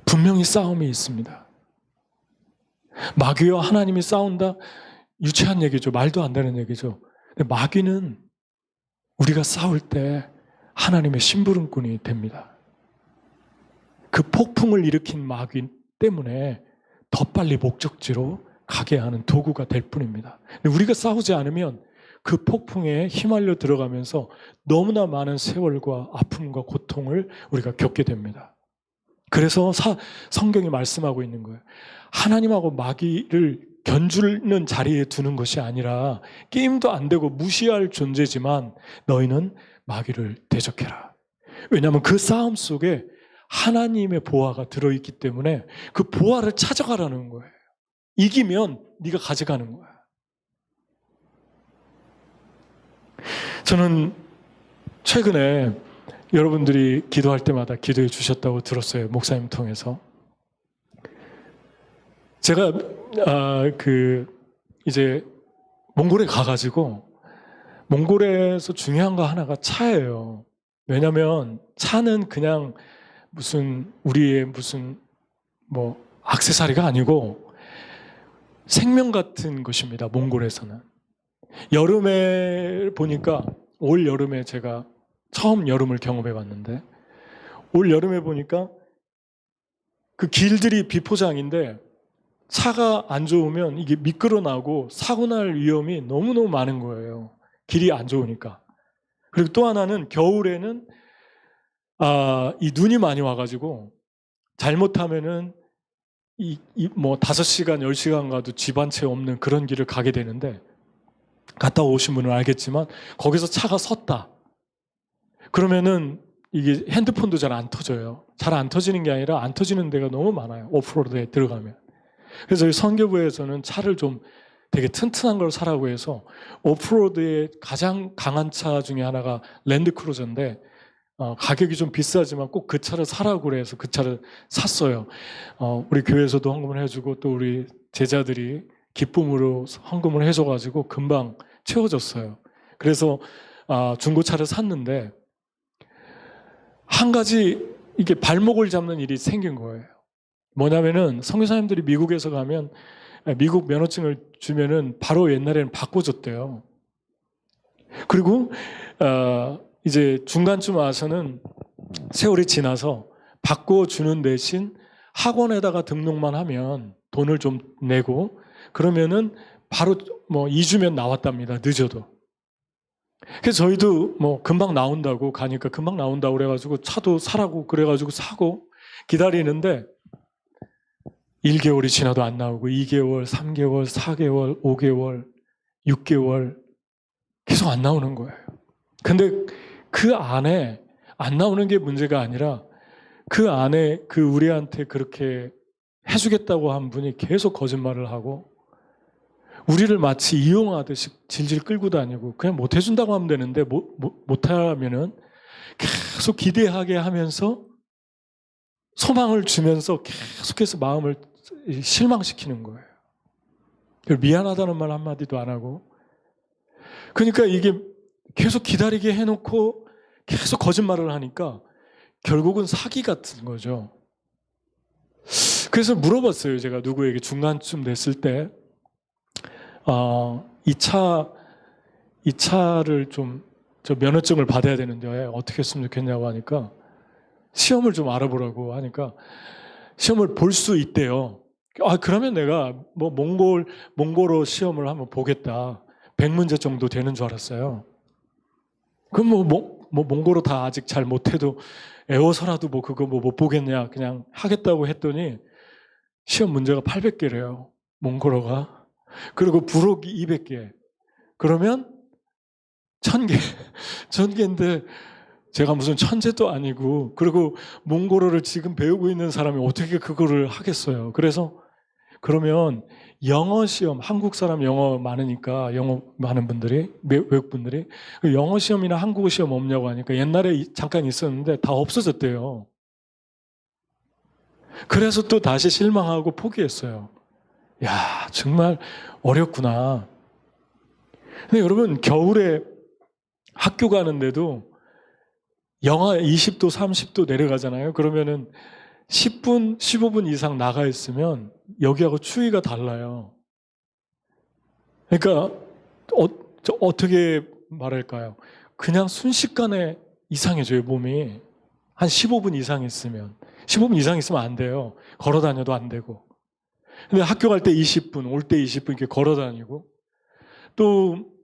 분명히 싸움이 있습니다. 마귀와 하나님이 싸운다? 유치한 얘기죠. 말도 안 되는 얘기죠. 근데 마귀는 우리가 싸울 때 하나님의 심부름꾼이 됩니다. 그 폭풍을 일으킨 마귀 때문에 더 빨리 목적지로 가게 하는 도구가 될 뿐입니다. 근데 우리가 싸우지 않으면 그 폭풍에 휘말려 들어가면서 너무나 많은 세월과 아픔과 고통을 우리가 겪게 됩니다. 그래서 성경이 말씀하고 있는 거예요. 하나님하고 마귀를 견주는 자리에 두는 것이 아니라, 게임도 안 되고 무시할 존재지만 너희는 마귀를 대적해라. 왜냐하면 그 싸움 속에 하나님의 보화가 들어있기 때문에 그 보화를 찾아가라는 거예요. 이기면 네가 가져가는 거야. 저는 최근에 여러분들이 기도할 때마다 기도해 주셨다고 들었어요. 목사님 통해서. 제가 이제 몽골에 가가지고, 몽골에서 중요한 거 하나가 차예요. 왜냐하면 차는 그냥 우리의 액세서리가 아니고 생명 같은 것입니다. 몽골에서는. 여름에 보니까, 올 여름에 제가 처음 여름을 경험해 봤는데, 올 여름에 보니까 그 길들이 비포장인데 차가 안 좋으면 이게 미끄러 나고 사고 날 위험이 너무너무 많은 거예요. 길이 안 좋으니까. 그리고 또 하나는 겨울에는 이 눈이 많이 와가지고 잘못하면은 5시간, 10시간 가도 집 한 채 없는 그런 길을 가게 되는데, 갔다 오신 분은 알겠지만 거기서 차가 섰다. 그러면은 이게 핸드폰도 잘 안 터져요. 잘 안 터지는 게 아니라 안 터지는 데가 너무 많아요. 오프로드에 들어가면. 그래서 선교부에서는 차를 좀 되게 튼튼한 걸 사라고 해서 오프로드의 가장 강한 차 중에 하나가 랜드크루저인데 가격이 좀 비싸지만 꼭 그 차를 사라고 그래서 그 차를 샀어요. 우리 교회에서도 헌금을 해주고 또 우리 제자들이 기쁨으로 헌금을 해줘가지고 금방 채워졌어요. 그래서 중고차를 샀는데 한 가지 이게 발목을 잡는 일이 생긴 거예요. 뭐냐면은 선교사님들이 미국에서 가면 미국 면허증을 주면은 바로 옛날에는 바꿔줬대요. 그리고 이제 중간쯤 와서는 세월이 지나서 바꿔주는 대신 학원에다가 등록만 하면 돈을 좀 내고 그러면은 바로 뭐 2주면 나왔답니다. 늦어도. 그래서 저희도 뭐 금방 나온다고 가니까 금방 나온다고 그래가지고 차도 사라고 그래가지고 사고 기다리는데 1개월이 지나도 안 나오고 2개월, 3개월, 4개월, 5개월, 6개월 계속 안 나오는 거예요. 근데 그 안에 안 나오는 게 문제가 아니라 그 안에 그 우리한테 그렇게 해주겠다고 한 분이 계속 거짓말을 하고 우리를 마치 이용하듯이 질질 끌고 다니고 그냥 못 해준다고 하면 되는데 못하면은 계속 기대하게 하면서 소망을 주면서 계속해서 마음을 실망시키는 거예요. 미안하다는 말 한마디도 안 하고 그러니까 이게 계속 기다리게 해놓고 계속 거짓말을 하니까 결국은 사기 같은 거죠. 그래서 물어봤어요. 제가 누구에게 중간쯤 됐을 때 이 차를 좀 저 면허증을 받아야 되는데 어떻게 했으면 좋겠냐고 하니까 시험을 좀 알아보라고 하니까 시험을 볼 수 있대요. 그러면 내가 뭐 몽골어 시험을 한번 보겠다. 100문제 정도 되는 줄 알았어요. 그럼 뭐 몽골어 다 아직 잘 못해도 애워서라도 뭐 그거 뭐 못 보겠냐 그냥 하겠다고 했더니 시험 문제가 800개래요. 몽골어가. 그리고 부록이 200개. 그러면 1000개. 1000개인데 제가 무슨 천재도 아니고 그리고 몽골어를 지금 배우고 있는 사람이 어떻게 그거를 하겠어요. 그래서 그러면 영어 시험, 한국 사람 영어 많으니까 영어 많은 분들이 외국 분들이 영어 시험이나 한국어 시험 없냐고 하니까 옛날에 잠깐 있었는데 다 없어졌대요. 그래서 또 다시 실망하고 포기했어요. 야, 정말 어렵구나. 근데 여러분 겨울에 학교 가는데도 영하 20도, 30도 내려가잖아요. 그러면은 10분, 15분 이상 나가 있으면 여기하고 추위가 달라요. 그러니까 어떻게 말할까요? 그냥 순식간에 이상해져요, 몸이. 한 15분 이상 있으면. 15분 이상 있으면 안 돼요. 걸어 다녀도 안 되고. 근데 학교 갈 때 20분, 올 때 20분 이렇게 걸어 다니고 또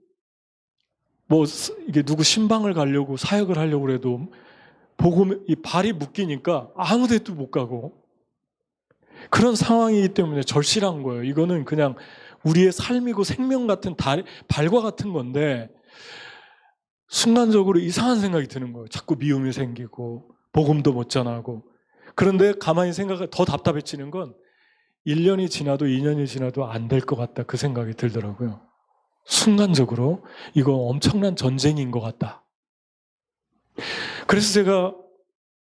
뭐 이게 누구 신방을 가려고 사역을 하려고 해도 이 발이 묶이니까 아무 데도 못 가고 그런 상황이기 때문에 절실한 거예요. 이거는 그냥 우리의 삶이고 생명 같은 발과 같은 건데 순간적으로 이상한 생각이 드는 거예요. 자꾸 미움이 생기고 복음도 못 전하고 그런데 가만히 더 답답해지는 건 1년이 지나도 2년이 지나도 안 될 것 같다 그 생각이 들더라고요. 순간적으로 이거 엄청난 전쟁인 것 같다. 그래서 제가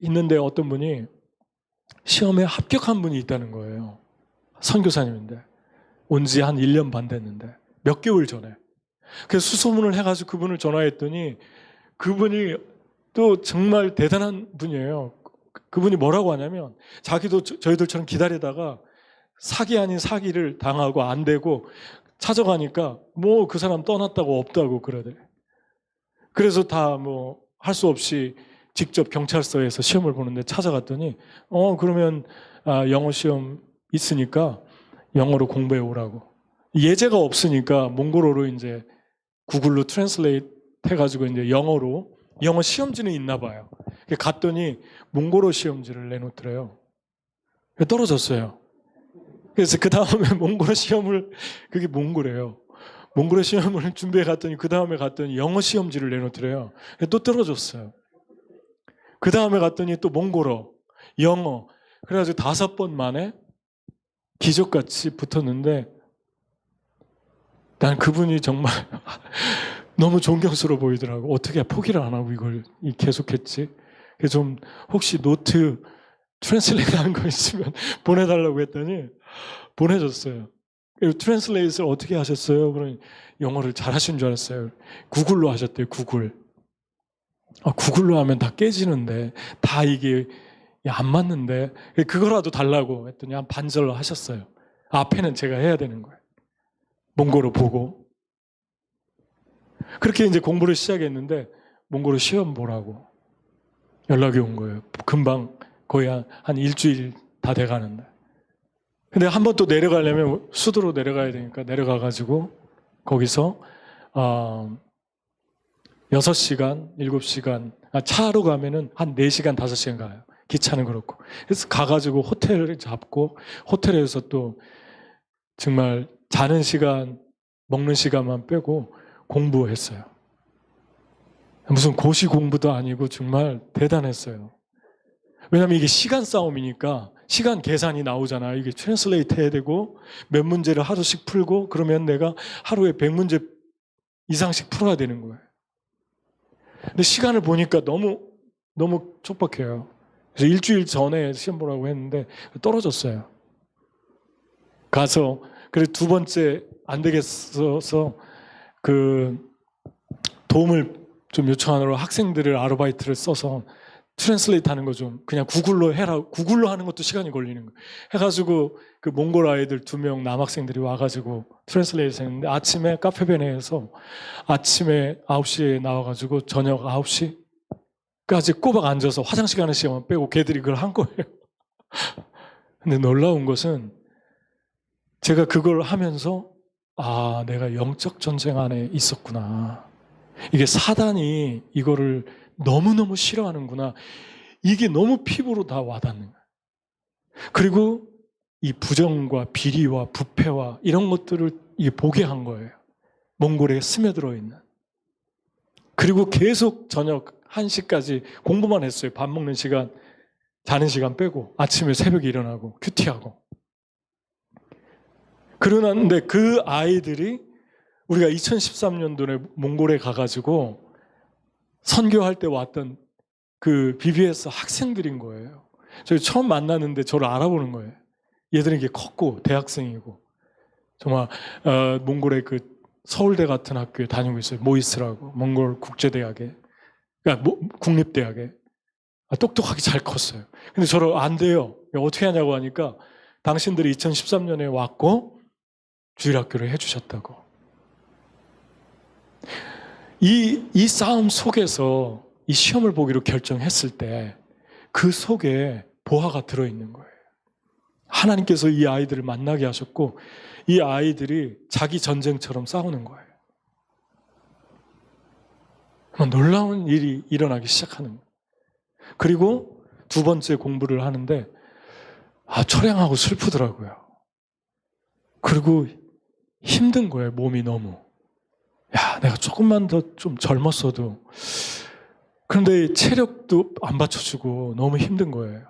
있는데 어떤 분이 시험에 합격한 분이 있다는 거예요. 선교사님인데 온 지 한 1년 반 됐는데 몇 개월 전에 그래서 수소문을 해가지고 그분을 전화했더니 그분이 또 정말 대단한 분이에요. 그분이 뭐라고 하냐면 자기도 저희들처럼 기다리다가 사기 아닌 사기를 당하고 안 되고 찾아가니까 뭐 그 사람 떠났다고 없다고 그러더래. 그래서 다 뭐 할 수 없이 직접 경찰서에서 시험을 보는데 찾아갔더니 그러면 영어 시험 있으니까 영어로 공부해 오라고. 예제가 없으니까 몽골어로 이제 구글로 트랜슬레이트 해가지고 이제 영어 시험지는 있나 봐요. 갔더니 몽골어 시험지를 내놓더래요. 떨어졌어요. 그래서 그 다음에 몽골어 시험을 그게 몽골이에요. 몽골어 시험을 준비해 갔더니 그 다음에 갔더니 영어 시험지를 내놓더래요. 또 떨어졌어요. 그 다음에 갔더니 또 몽골어, 영어. 그래가지고 5번 만에 기적같이 붙었는데 난 그분이 정말 너무 존경스러워 보이더라고. 어떻게 포기를 안 하고 이걸 계속했지? 그래서 좀 혹시 노트 트랜슬레이트 하는 거 있으면 보내달라고 했더니 보내줬어요. 트랜슬레이트를 어떻게 하셨어요? 그러니 영어를 잘하신 줄 알았어요. 구글로 하셨대요. 구글. 구글로 하면 다 깨지는데 다 이게 안 맞는데 그거라도 달라고 했더니 한 반절로 하셨어요. 앞에는 제가 해야 되는 거예요. 몽골어 보고. 그렇게 이제 공부를 시작했는데 몽골어 시험 보라고 연락이 온 거예요. 금방 거의 한 일주일 다 돼가는데. 근데 한 번 또 내려가려면 수도로 내려가야 되니까 내려가가지고 거기서 6시간, 7시간, 차로 가면은 한 4시간, 5시간 가요. 기차는 그렇고. 그래서 가가지고 호텔을 잡고 호텔에서 또 정말 자는 시간, 먹는 시간만 빼고 공부했어요. 무슨 고시 공부도 아니고 정말 대단했어요. 왜냐하면 이게 시간 싸움이니까 시간 계산이 나오잖아요. 이게 트랜슬레이트 해야 되고 몇 문제를 하루씩 풀고 그러면 내가 하루에 100문제 이상씩 풀어야 되는 거예요. 근데 시간을 보니까 너무 촉박해요. 그래서 일주일 전에 시험 보라고 했는데 떨어졌어요. 가서 그래서 2번째 안 되겠어서 그 도움을 좀 요청하느라고 학생들을 아르바이트를 써서 트랜슬레이트 하는 거 좀 그냥 구글로 해라. 구글로 하는 것도 시간이 걸리는 거예요. 해가지고 그 몽골 아이들 2명 남학생들이 와가지고 트랜슬레이트 했는데 아침에 카페베네에서 아침에 9시에 나와가지고 저녁 9시까지 꼬박 앉아서 화장실 가는 시간만 빼고 걔들이 그걸 한 거예요. 근데 놀라운 것은 제가 그걸 하면서 내가 영적 전쟁 안에 있었구나. 이게 사단이 이거를 너무너무 싫어하는구나. 이게 너무 피부로 다 와닿는 거예요. 그리고 이 부정과 비리와 부패와 이런 것들을 보게 한 거예요. 몽골에 스며들어 있는. 그리고 계속 저녁 1시까지 공부만 했어요. 밥 먹는 시간, 자는 시간 빼고 아침에 새벽에 일어나고 큐티하고. 그러는데 그 아이들이 우리가 2013년도에 몽골에 가가지고 선교할 때 왔던 그 BBS 학생들인 거예요. 저희 처음 만났는데 저를 알아보는 거예요. 얘들은 이게 컸고 대학생이고 정말 몽골의 그 서울대 같은 학교에 다니고 있어요. 모이스라고 몽골 국제대학에 그러니까 국립대학에 똑똑하게 잘 컸어요. 근데 저를 안 돼요. 어떻게 하냐고 하니까 당신들이 2013년에 왔고 주일학교를 해주셨다고. 이 싸움 속에서 이 시험을 보기로 결정했을 때 그 속에 보화가 들어있는 거예요. 하나님께서 이 아이들을 만나게 하셨고 이 아이들이 자기 전쟁처럼 싸우는 거예요. 놀라운 일이 일어나기 시작하는 거예요. 그리고 2번째 공부를 하는데 처량하고 슬프더라고요. 그리고 힘든 거예요. 몸이 너무. 내가 조금만 더 좀 젊었어도. 그런데 체력도 안 받쳐주고 너무 힘든 거예요.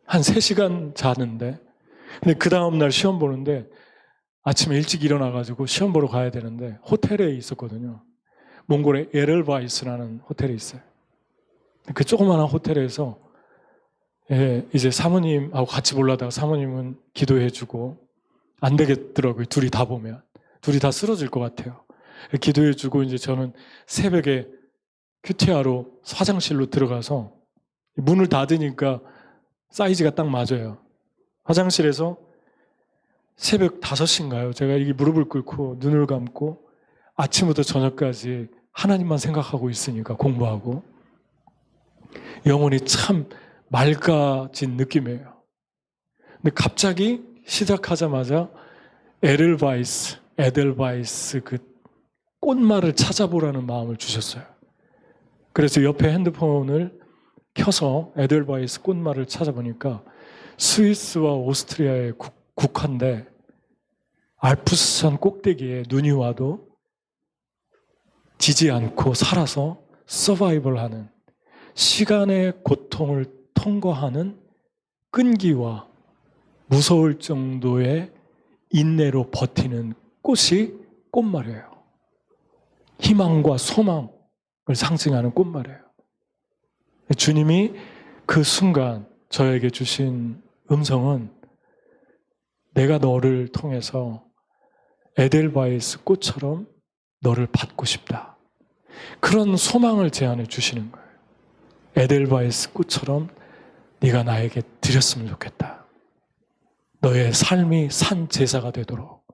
한 3시간 자는데. 근데 그 다음날 시험 보는데 아침에 일찍 일어나가지고 시험 보러 가야 되는데 호텔에 있었거든요. 몽골의 에델바이스라는 호텔에 있어요. 그 조그마한 호텔에서 이제 사모님하고 같이 보려다가 사모님은 기도해주고 안 되겠더라고요. 둘이 다 보면. 둘이 다 쓰러질 것 같아요. 기도해주고 이제 저는 새벽에 큐티하러 화장실로 들어가서 문을 닫으니까 사이즈가 딱 맞아요. 화장실에서 새벽 5시인가요? 제가 이게 무릎을 꿇고 눈을 감고 아침부터 저녁까지 하나님만 생각하고 있으니까 공부하고 영혼이 참 맑아진 느낌이에요. 근데 갑자기 시작하자마자 에델바이스 그 꽃말을 찾아보라는 마음을 주셨어요. 그래서 옆에 핸드폰을 켜서 에델바이스 꽃말을 찾아보니까 스위스와 오스트리아의 국화인데 알프스산 꼭대기에 눈이 와도 지지 않고 살아서 서바이벌하는, 시간의 고통을 통과하는 끈기와 무서울 정도의 인내로 버티는 꽃이 꽃말이에요. 희망과 소망을 상징하는 꽃말이에요. 주님이 그 순간 저에게 주신 음성은 내가 너를 통해서 에델바이스 꽃처럼 너를 받고 싶다. 그런 소망을 제안해 주시는 거예요. 에델바이스 꽃처럼 네가 나에게 드렸으면 좋겠다. 너의 삶이 산 제사가 되도록.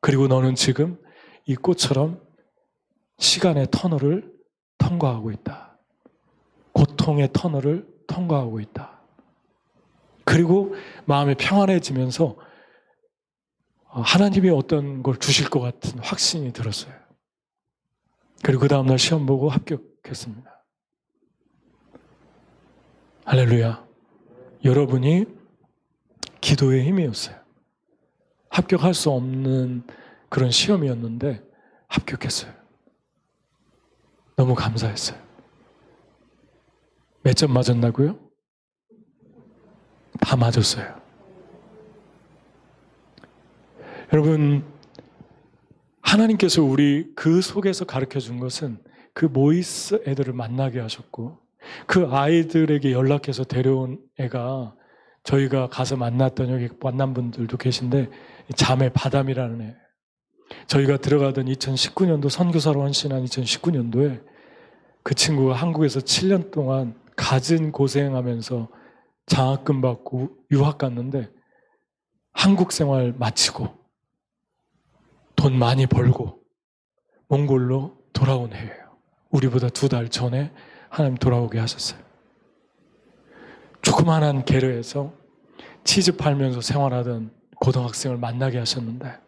그리고 너는 지금 이 꽃처럼 시간의 터널을 통과하고 있다. 고통의 터널을 통과하고 있다. 그리고 마음이 평안해지면서 하나님이 어떤 걸 주실 것 같은 확신이 들었어요. 그리고 그 다음날 시험 보고 합격했습니다. 할렐루야. 여러분이 기도의 힘이었어요. 합격할 수 없는 그런 시험이었는데 합격했어요. 너무 감사했어요. 몇 점 맞았나고요? 다 맞았어요. 여러분, 하나님께서 우리 그 속에서 가르쳐 준 것은 그 모이스 애들을 만나게 하셨고, 그 아이들에게 연락해서 데려온 애가 저희가 가서 만났던, 여기 만난 분들도 계신데 자매 바담이라는 애, 저희가 들어가던 2019년도 선교사로 헌신한 2019년도에 그 친구가 한국에서 7년 동안 갖은 고생하면서 장학금 받고 유학 갔는데 한국 생활 마치고 돈 많이 벌고 몽골로 돌아온 해예요. 우리보다 2달 전에 하나님 돌아오게 하셨어요. 조그만한 게르에서 치즈 팔면서 생활하던 고등학생을 만나게 하셨는데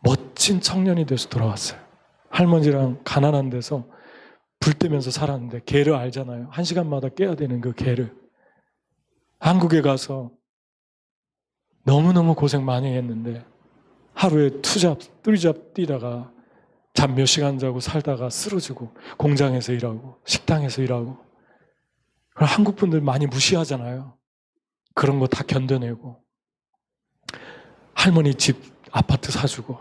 멋진 청년이 돼서 돌아왔어요. 할머니랑 가난한 데서 불 때면서 살았는데, 게르 알잖아요. 1시간마다 깨야 되는 그 게르. 한국에 가서 너무너무 고생 많이 했는데 하루에 2잡, 3잡 뛰다가 잠 몇 시간 자고 살다가 쓰러지고, 공장에서 일하고 식당에서 일하고. 한국 분들 많이 무시하잖아요. 그런 거 다 견뎌내고 할머니 집 아파트 사주고,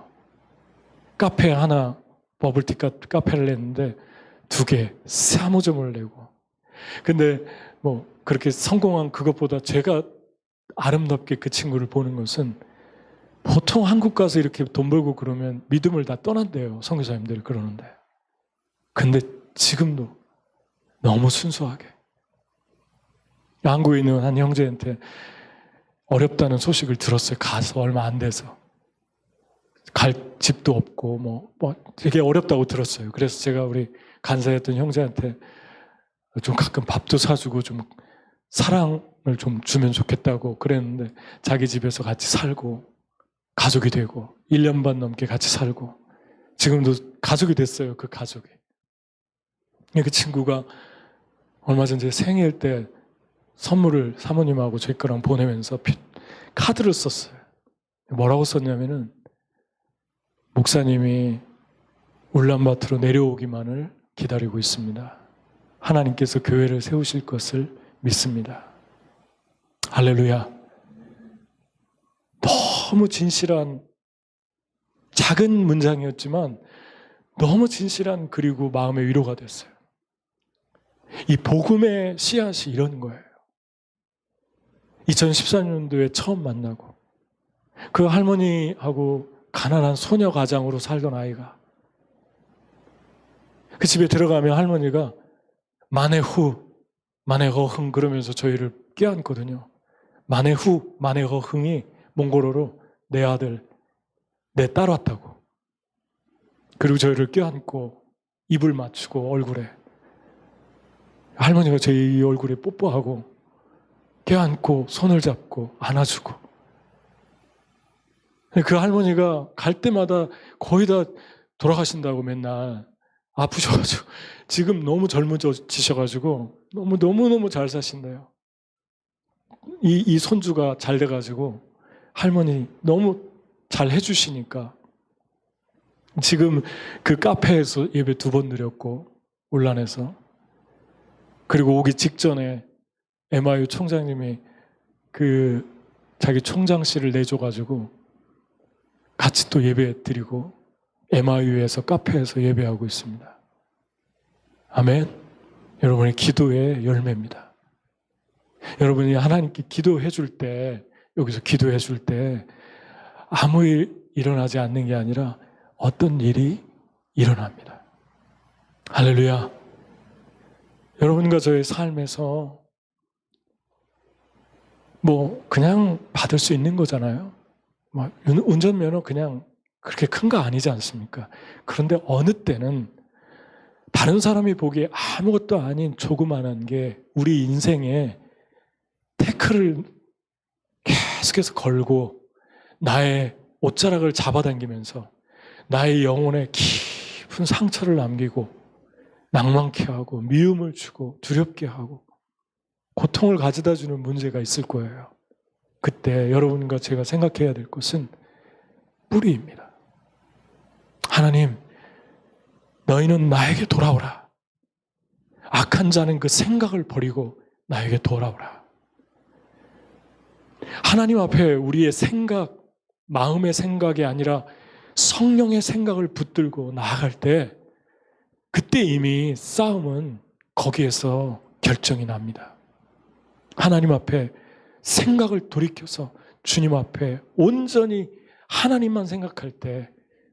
카페 하나, 버블티 카페를 냈는데 2개, 사무점을 내고. 근데 뭐 그렇게 성공한 그것보다 제가 아름답게 그 친구를 보는 것은, 보통 한국 가서 이렇게 돈 벌고 그러면 믿음을 다 떠난대요. 선교사님들이 그러는데. 근데 지금도 너무 순수하게. 한국에 있는 한 형제한테 어렵다는 소식을 들었어요. 가서 얼마 안 돼서. 갈 집도 없고 뭐 되게 어렵다고 들었어요. 그래서 제가 우리 간사였던 형제한테 좀 가끔 밥도 사주고 좀 사랑을 좀 주면 좋겠다고 그랬는데, 자기 집에서 같이 살고 가족이 되고 1년 반 넘게 같이 살고 지금도 가족이 됐어요. 그 가족이. 그 친구가 얼마 전 제 생일 때 선물을 사모님하고 제 거랑 보내면서 카드를 썼어요. 뭐라고 썼냐면은, 목사님이 울란바토로 내려오기만을 기다리고 있습니다. 하나님께서 교회를 세우실 것을 믿습니다. 할렐루야. 너무 진실한 작은 문장이었지만 너무 진실한, 그리고 마음의 위로가 됐어요. 이 복음의 씨앗이 이런 거예요. 2014년도에 처음 만나고 그 할머니하고 가난한 소녀 가장으로 살던 아이가, 그 집에 들어가면 할머니가 마네후, 마네허흥 그러면서 저희를 껴안거든요. 마네후, 마네허흥이 몽골어로 내 아들, 내 딸 왔다고. 그리고 저희를 껴안고 입을 맞추고 얼굴에, 할머니가 제 얼굴에 뽀뽀하고 껴안고 손을 잡고 안아주고. 그 할머니가 갈 때마다 거의 다 돌아가신다고 맨날 아프셔가지고, 지금 너무 젊어지셔가지고 너무 잘 사신대요. 이 손주가 잘 돼가지고 할머니 너무 잘 해주시니까 지금 그 카페에서 예배 2번 드렸고, 울란에서. 그리고 오기 직전에 MIU 총장님이 자기 총장실을 내줘가지고 같이 또 예배 드리고 MIU에서 카페에서 예배하고 있습니다. 아멘. 여러분의 기도의 열매입니다. 여러분이 하나님께 기도해 줄 때, 여기서 기도해 줄 때 아무 일 일어나지 않는 게 아니라 어떤 일이 일어납니다. 할렐루야. 여러분과 저의 삶에서 그냥 받을 수 있는 거잖아요. 운전면허 그냥 그렇게 큰 거 아니지 않습니까? 그런데 어느 때는 다른 사람이 보기에 아무것도 아닌 조그만한 게 우리 인생에 태클을 계속해서 걸고 나의 옷자락을 잡아당기면서 나의 영혼에 깊은 상처를 남기고 낭만케 하고 미움을 주고 두렵게 하고 고통을 가져다 주는 문제가 있을 거예요. 그때 여러분과 제가 생각해야 될 것은 뿌리입니다. 하나님, 너희는 나에게 돌아오라. 악한 자는 그 생각을 버리고 나에게 돌아오라. 하나님 앞에 우리의 생각, 마음의 생각이 아니라 성령의 생각을 붙들고 나아갈 때 그때 이미 싸움은 거기에서 결정이 납니다. 하나님 앞에 생각을 돌이켜서 주님 앞에 온전히 하나님만 생각할 때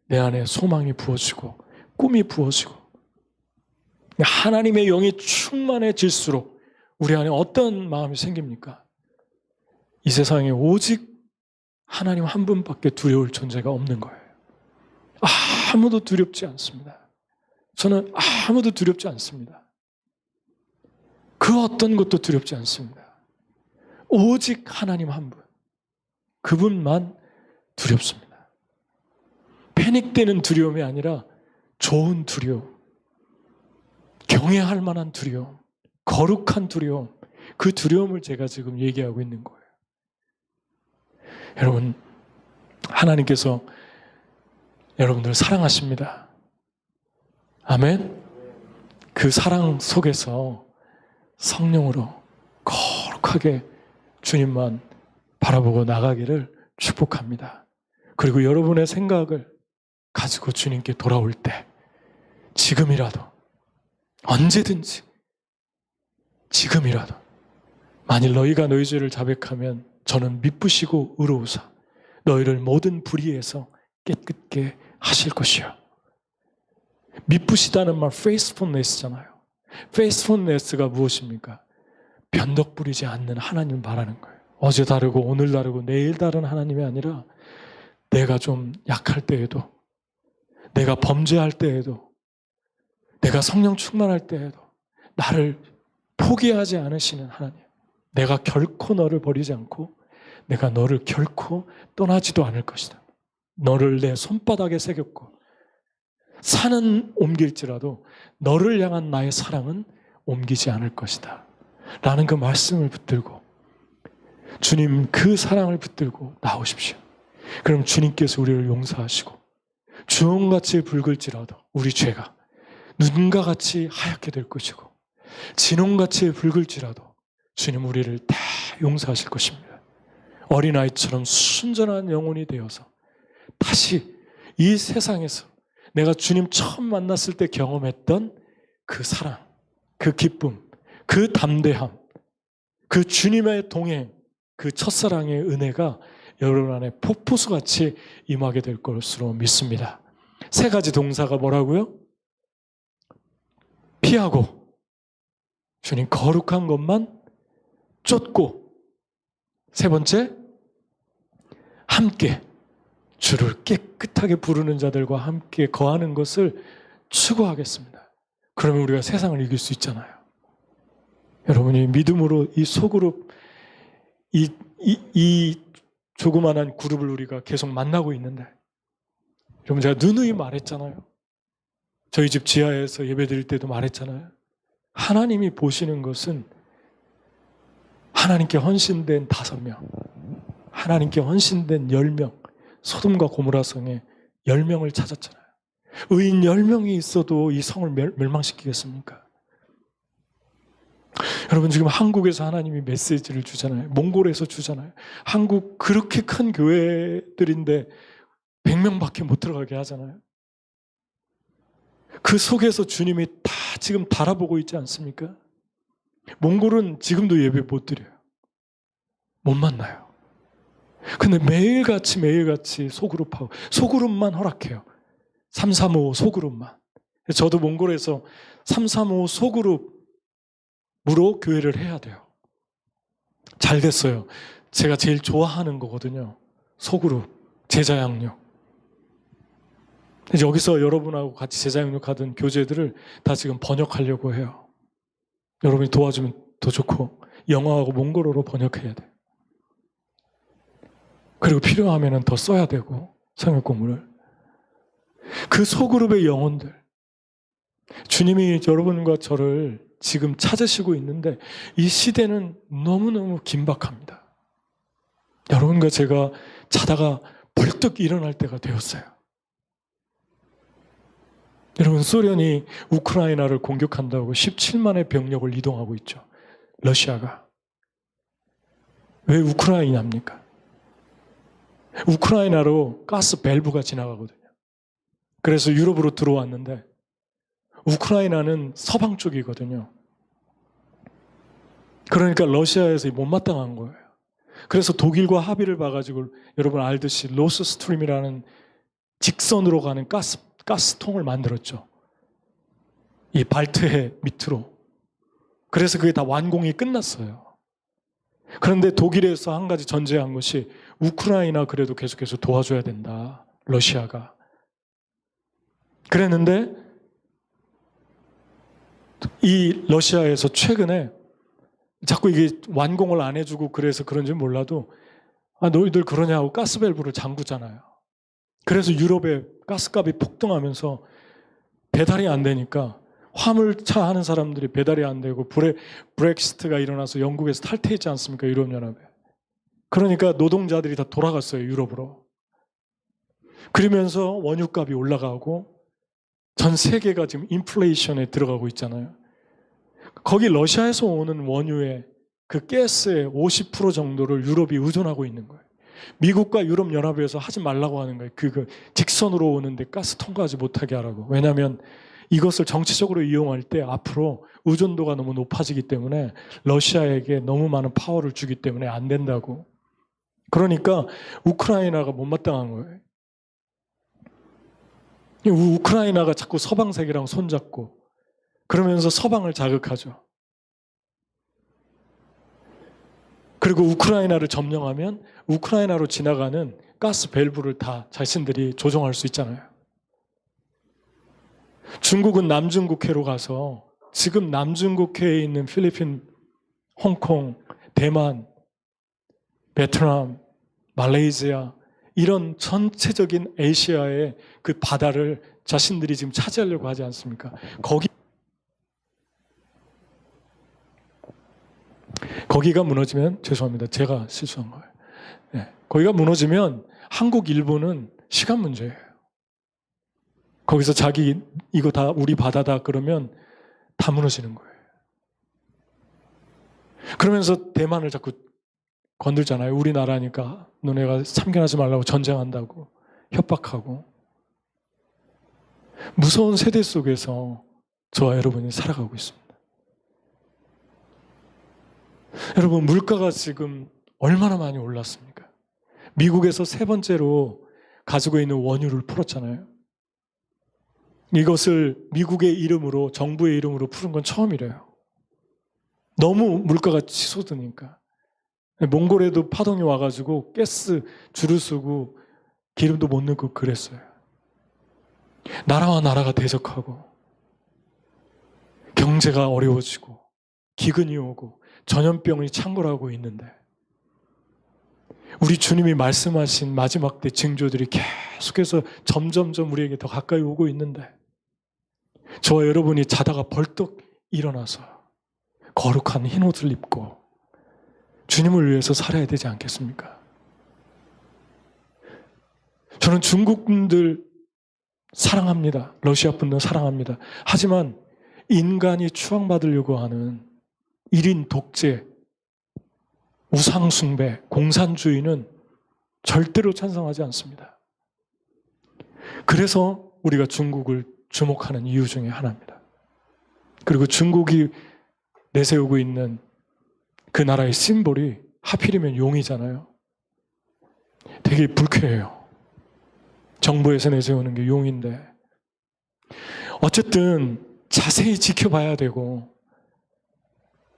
내 안에 소망이 부어지고 꿈이 부어지고 하나님의 영이 충만해질수록 우리 안에 어떤 마음이 생깁니까? 이 세상에 오직 하나님 한 분밖에 두려울 존재가 없는 거예요. 아무도 두렵지 않습니다. 저는 아무도 두렵지 않습니다. 그 어떤 것도 두렵지 않습니다. 오직 하나님 한 분, 그분만 두렵습니다. 패닉되는 두려움이 아니라 좋은 두려움, 경외할 만한 두려움, 거룩한 두려움, 그 두려움을 제가 지금 얘기하고 있는 거예요. 여러분, 하나님께서 여러분들을 사랑하십니다. 아멘. 그 사랑 속에서 성령으로 거룩하게 주님만 바라보고 나가기를 축복합니다. 그리고 여러분의 생각을 가지고 주님께 돌아올 때 지금이라도, 언제든지 지금이라도 만일 너희가 너희 죄를 자백하면 저는 미쁘시고 의로우사 너희를 모든 불의에서 깨끗게 하실 것이요. 미쁘시다는 말 faithfulness잖아요. faithfulness가 무엇입니까? 변덕 부리지 않는 하나님을 말하는 거예요. 어제 다르고 오늘 다르고 내일 다른 하나님이 아니라 내가 좀 약할 때에도, 내가 범죄할 때에도, 내가 성령 충만할 때에도 나를 포기하지 않으시는 하나님. 내가 결코 너를 버리지 않고 내가 너를 결코 떠나지도 않을 것이다. 너를 내 손바닥에 새겼고 산은 옮길지라도 너를 향한 나의 사랑은 옮기지 않을 것이다 라는 그 말씀을 붙들고 주님 그 사랑을 붙들고 나오십시오. 그럼 주님께서 우리를 용서하시고 주홍같이 붉을지라도 우리 죄가 눈과 같이 하얗게 될 것이고 진홍같이 붉을지라도 주님 우리를 다 용서하실 것입니다. 어린아이처럼 순전한 영혼이 되어서 다시 이 세상에서 내가 주님 처음 만났을 때 경험했던 그 사랑, 그 기쁨, 그 담대함, 그 주님의 동행, 그 첫사랑의 은혜가 여러분 안에 폭포수같이 임하게 될 것으로 믿습니다. 3가지 동사가 뭐라고요? 피하고, 주님 거룩한 것만 쫓고, 3번째, 함께 주를 깨끗하게 부르는 자들과 함께 거하는 것을 추구하겠습니다. 그러면 우리가 세상을 이길 수 있잖아요. 여러분이 믿음으로 이 소그룹, 이 조그만한 그룹을 우리가 계속 만나고 있는데, 여러분 제가 누누이 말했잖아요. 저희 집 지하에서 예배 드릴 때도 말했잖아요. 하나님이 보시는 것은 하나님께 헌신된 5명, 하나님께 헌신된 10명, 소돔과 고모라 성에 10명을 찾았잖아요. 의인 10명이 있어도 이 성을 멸망시키겠습니까? 여러분, 지금 한국에서 하나님이 메시지를 주잖아요. 몽골에서 주잖아요. 한국 그렇게 큰 교회들인데 100명밖에 못 들어가게 하잖아요. 그 속에서 주님이 다 지금 바라보고 있지 않습니까? 몽골은 지금도 예배 못 드려요. 못 만나요. 근데 매일같이 소그룹하고, 소그룹만 허락해요. 335 소그룹만. 저도 몽골에서 335 소그룹으로 교회를 해야 돼요. 잘 됐어요. 제가 제일 좋아하는 거거든요. 소그룹, 제자 양육. 여기서 여러분하고 같이 제자 양육하던 교재들을 다 지금 번역하려고 해요. 여러분이 도와주면 더 좋고, 영어하고 몽골어로 번역해야 돼요. 그리고 필요하면 더 써야 되고, 성역 공부를. 그 소그룹의 영혼들, 주님이 여러분과 저를 지금 찾으시고 있는데 이 시대는 너무너무 긴박합니다. 여러분과 제가 자다가 벌떡 일어날 때가 되었어요. 여러분, 소련이 우크라이나를 공격한다고 17만의 병력을 이동하고 있죠. 러시아가. 왜 우크라이나입니까? 우크라이나로 가스 밸브가 지나가거든요. 그래서 유럽으로 들어왔는데 우크라이나는 서방 쪽이거든요. 그러니까 러시아에서 못마땅한 거예요. 그래서 독일과 합의를 봐가지고 여러분 알듯이 로스 스트림이라는 직선으로 가는 가스통을 만들었죠. 이 발트해 밑으로. 그래서 그게 다 완공이 끝났어요. 그런데 독일에서 한 가지 전제한 것이 우크라이나 그래도 계속해서 도와줘야 된다. 러시아가. 그랬는데 이 러시아에서 최근에 자꾸 이게 완공을 안 해주고 그래서 그런지 몰라도 너희들 그러냐고 가스밸브를 잠그잖아요. 그래서 유럽의 가스값이 폭등하면서 배달이 안 되니까 화물차 하는 사람들이 배달이 안 되고 브렉시트가 일어나서 영국에서 탈퇴했지 않습니까? 유럽연합에. 그러니까 노동자들이 다 돌아갔어요. 유럽으로. 그러면서 원유값이 올라가고 전 세계가 지금 인플레이션에 들어가고 있잖아요. 거기 러시아에서 오는 원유의 그 가스의 50% 정도를 유럽이 의존하고 있는 거예요. 미국과 유럽연합에서 하지 말라고 하는 거예요. 그 직선으로 오는데 가스 통과하지 못하게 하라고. 왜냐하면 이것을 정치적으로 이용할 때 앞으로 의존도가 너무 높아지기 때문에 러시아에게 너무 많은 파워를 주기 때문에 안 된다고. 그러니까 우크라이나가 못마땅한 거예요. 우크라이나가 자꾸 서방 세계랑 손잡고 그러면서 서방을 자극하죠. 그리고 우크라이나를 점령하면 우크라이나로 지나가는 가스 밸브를 다 자신들이 조정할 수 있잖아요. 중국은 남중국해로 가서 지금 남중국해에 있는 필리핀, 홍콩, 대만, 베트남, 말레이시아 이런 전체적인 아시아의 그 바다를 자신들이 지금 차지하려고 하지 않습니까? 거기가 무너지면 죄송합니다. 제가 실수한 거예요. 네. 거기가 무너지면 한국, 일본은 시간 문제예요. 거기서 자기 이거 다 우리 바다다 그러면 다 무너지는 거예요. 그러면서 대만을 자꾸 건들잖아요. 우리나라니까 너네가 참견하지 말라고 전쟁한다고 협박하고. 무서운 세대 속에서 저와 여러분이 살아가고 있습니다. 여러분, 물가가 지금 얼마나 많이 올랐습니까? 미국에서 세 번째로 가지고 있는 원유를 풀었잖아요. 이것을 미국의 이름으로, 정부의 이름으로 푸는 건 처음이래요. 너무 물가가 치솟으니까. 몽골에도 파동이 와가지고 가스 줄을 서고 기름도 못 넣고 그랬어요. 나라와 나라가 대적하고 경제가 어려워지고 기근이 오고 전염병이 창궐하고 있는데 우리 주님이 말씀하신 마지막 때 징조들이 계속해서 점점점 우리에게 더 가까이 오고 있는데 저와 여러분이 자다가 벌떡 일어나서 거룩한 흰 옷을 입고 주님을 위해서 살아야 되지 않겠습니까? 저는 중국 분들 사랑합니다. 러시아 분들 사랑합니다. 하지만 인간이 추앙받으려고 하는 1인 독재, 우상숭배, 공산주의는 절대로 찬성하지 않습니다. 그래서 우리가 중국을 주목하는 이유 중에 하나입니다. 그리고 중국이 내세우고 있는 그 나라의 심볼이 하필이면 용이잖아요. 되게 불쾌해요. 정부에서 내세우는 게 용인데. 어쨌든 자세히 지켜봐야 되고,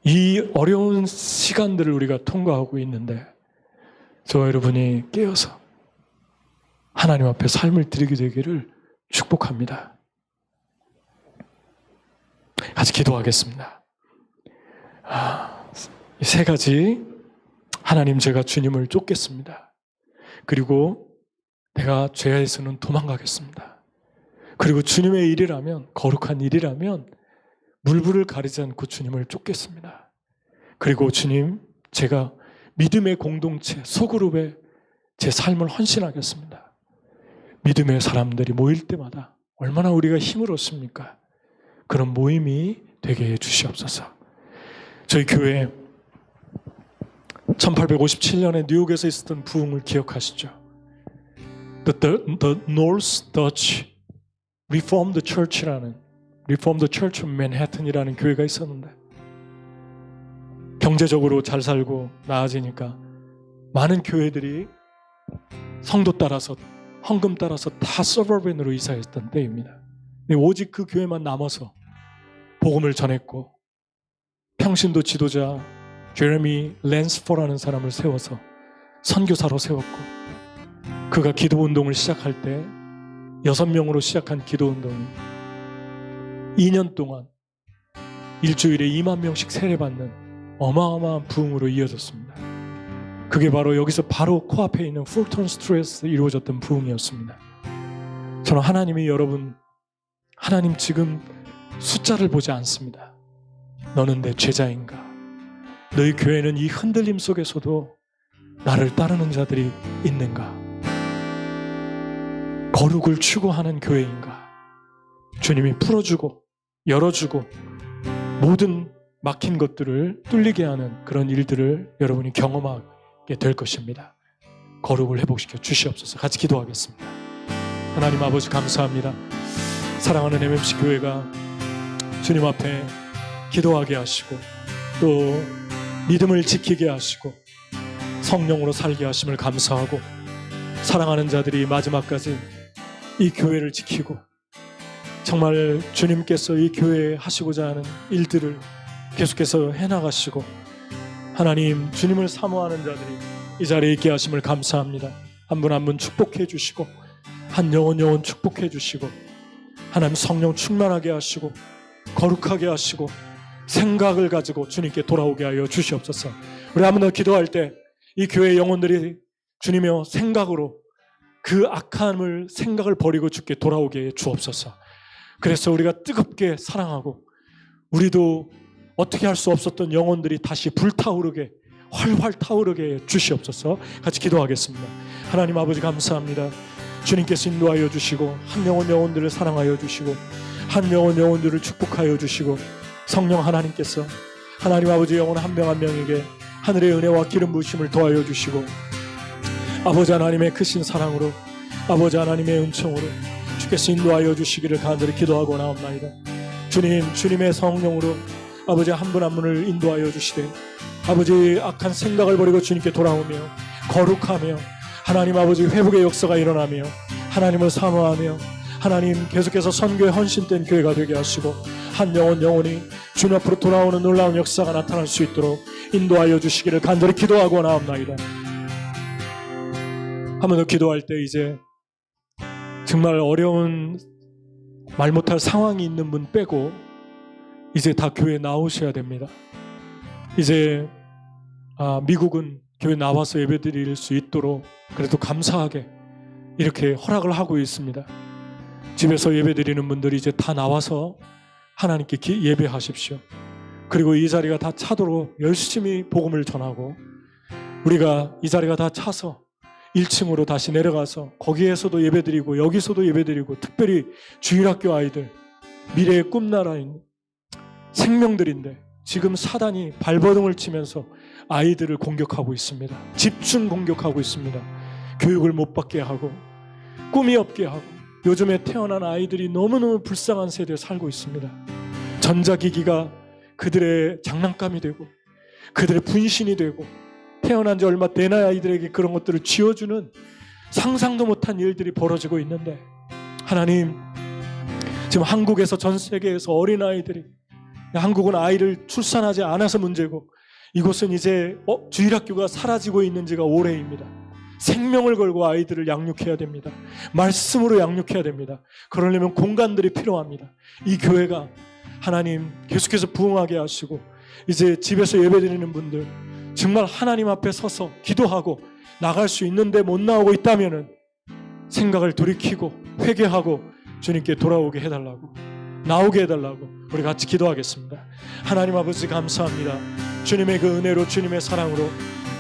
이 어려운 시간들을 우리가 통과하고 있는데 저와 여러분이 깨어서 하나님 앞에 삶을 드리게 되기를 축복합니다. 같이 기도하겠습니다. 이 세 가지. 하나님, 제가 주님을 쫓겠습니다. 그리고 내가 죄에서는 도망가겠습니다. 그리고 주님의 일이라면, 거룩한 일이라면 물불을 가리지 않고 주님을 쫓겠습니다. 그리고 주님, 제가 믿음의 공동체, 소그룹에 제 삶을 헌신하겠습니다. 믿음의 사람들이 모일 때마다 얼마나 우리가 힘을 얻습니까? 그런 모임이 되게 해주시옵소서. 저희 교회 1857년에 뉴욕에서 있었던 부흥을 기억하시죠? The North Dutch Reformed Church라는 Reformed Church of Manhattan이라는 교회가 있었는데, 경제적으로 잘 살고 나아지니까 많은 교회들이 성도 따라서, 헌금 따라서 다 서버밴으로 이사했던 때입니다. 오직 그 교회만 남아서 복음을 전했고, 평신도 지도자 제레미 랜스포라는 사람을 세워서 선교사로 세웠고, 그가 기도운동을 시작할 때 6명으로 시작한 기도운동이 2년 동안 일주일에 2만 명씩 세례받는 어마어마한 부흥으로 이어졌습니다. 그게 바로 여기서 바로 코앞에 있는 풀턴 스트리트에서 이루어졌던 부흥이었습니다. 저는 하나님이 여러분, 하나님 지금 숫자를 보지 않습니다. 너는 내 제자인가? 너희 교회는 이 흔들림 속에서도 나를 따르는 자들이 있는가? 거룩을 추구하는 교회인가? 주님이 풀어주고 열어주고 모든 막힌 것들을 뚫리게 하는 그런 일들을 여러분이 경험하게 될 것입니다. 거룩을 회복시켜 주시옵소서. 같이 기도하겠습니다. 하나님 아버지, 감사합니다. 사랑하는 MMC 교회가 주님 앞에 기도하게 하시고 또 믿음을 지키게 하시고 성령으로 살게 하심을 감사하고, 사랑하는 자들이 마지막까지 이 교회를 지키고 정말 주님께서 이 교회에 하시고자 하는 일들을 계속해서 해나가시고, 하나님 주님을 사모하는 자들이 이 자리에 있게 하심을 감사합니다. 한 분 한 분 축복해 주시고, 한 영혼 축복해 주시고, 하나님 성령 충만하게 하시고 거룩하게 하시고 생각을 가지고 주님께 돌아오게 하여 주시옵소서. 우리 한 번 더 기도할 때 이 교회의 영혼들이 주님의 생각으로 그 악함을 생각을 버리고 주께 돌아오게 해 주옵소서. 그래서 우리가 뜨겁게 사랑하고, 우리도 어떻게 할 수 없었던 영혼들이 다시 불타오르게, 활활 타오르게 해 주시옵소서. 같이 기도하겠습니다. 하나님 아버지, 감사합니다. 주님께서 인도하여 주시고 한 영혼들을 사랑하여 주시고 한 영혼들을 축복하여 주시고, 성령 하나님께서 하나님 아버지 영혼 한 명 한 명에게 하늘의 은혜와 기름 부으심을 더하여 주시고, 아버지 하나님의 크신 사랑으로, 아버지 하나님의 은총으로 주께서 인도하여 주시기를 간절히 기도하고 나옵나이다. 주님, 주님의 성령으로 아버지 한 분 한 분을 인도하여 주시되, 아버지 악한 생각을 버리고 주님께 돌아오며 거룩하며, 하나님 아버지 회복의 역사가 일어나며 하나님을 사모하며, 하나님 계속해서 선교에 헌신된 교회가 되게 하시고, 한 영혼이 주님 앞으로 돌아오는 놀라운 역사가 나타날 수 있도록 인도하여 주시기를 간절히 기도하고 나옵나이다. 한 번 더 기도할 때 이제 정말 어려운 말 못할 상황이 있는 분 빼고 이제 다 교회에 나오셔야 됩니다. 이제 미국은 교회 나와서 예배드릴 수 있도록 그래도 감사하게 이렇게 허락을 하고 있습니다. 집에서 예배드리는 분들이 이제 다 나와서 하나님께 예배하십시오. 그리고 이 자리가 다 차도록 열심히 복음을 전하고, 우리가 이 자리가 다 차서 1층으로 다시 내려가서 거기에서도 예배드리고 여기서도 예배드리고, 특별히 주일학교 아이들, 미래의 꿈나라인 생명들인데 지금 사단이 발버둥을 치면서 아이들을 공격하고 있습니다. 집중 공격하고 있습니다. 교육을 못 받게 하고 꿈이 없게 하고, 요즘에 태어난 아이들이 너무너무 불쌍한 세대에 살고 있습니다. 전자기기가 그들의 장난감이 되고 그들의 분신이 되고, 태어난 지 얼마 된 아이들에게 그런 것들을 쥐어주는 상상도 못한 일들이 벌어지고 있는데, 하나님, 지금 한국에서 전 세계에서 어린아이들이, 한국은 아이를 출산하지 않아서 문제고 이곳은 이제 주일학교가 사라지고 있는 지가 오래입니다. 생명을 걸고 아이들을 양육해야 됩니다. 말씀으로 양육해야 됩니다. 그러려면 공간들이 필요합니다. 이 교회가 하나님 계속해서 부흥하게 하시고, 이제 집에서 예배드리는 분들 정말 하나님 앞에 서서 기도하고 나갈 수 있는데 못 나오고 있다면 생각을 돌이키고 회개하고 주님께 돌아오게 해달라고, 나오게 해달라고 우리 같이 기도하겠습니다. 하나님 아버지, 감사합니다. 주님의 그 은혜로, 주님의 사랑으로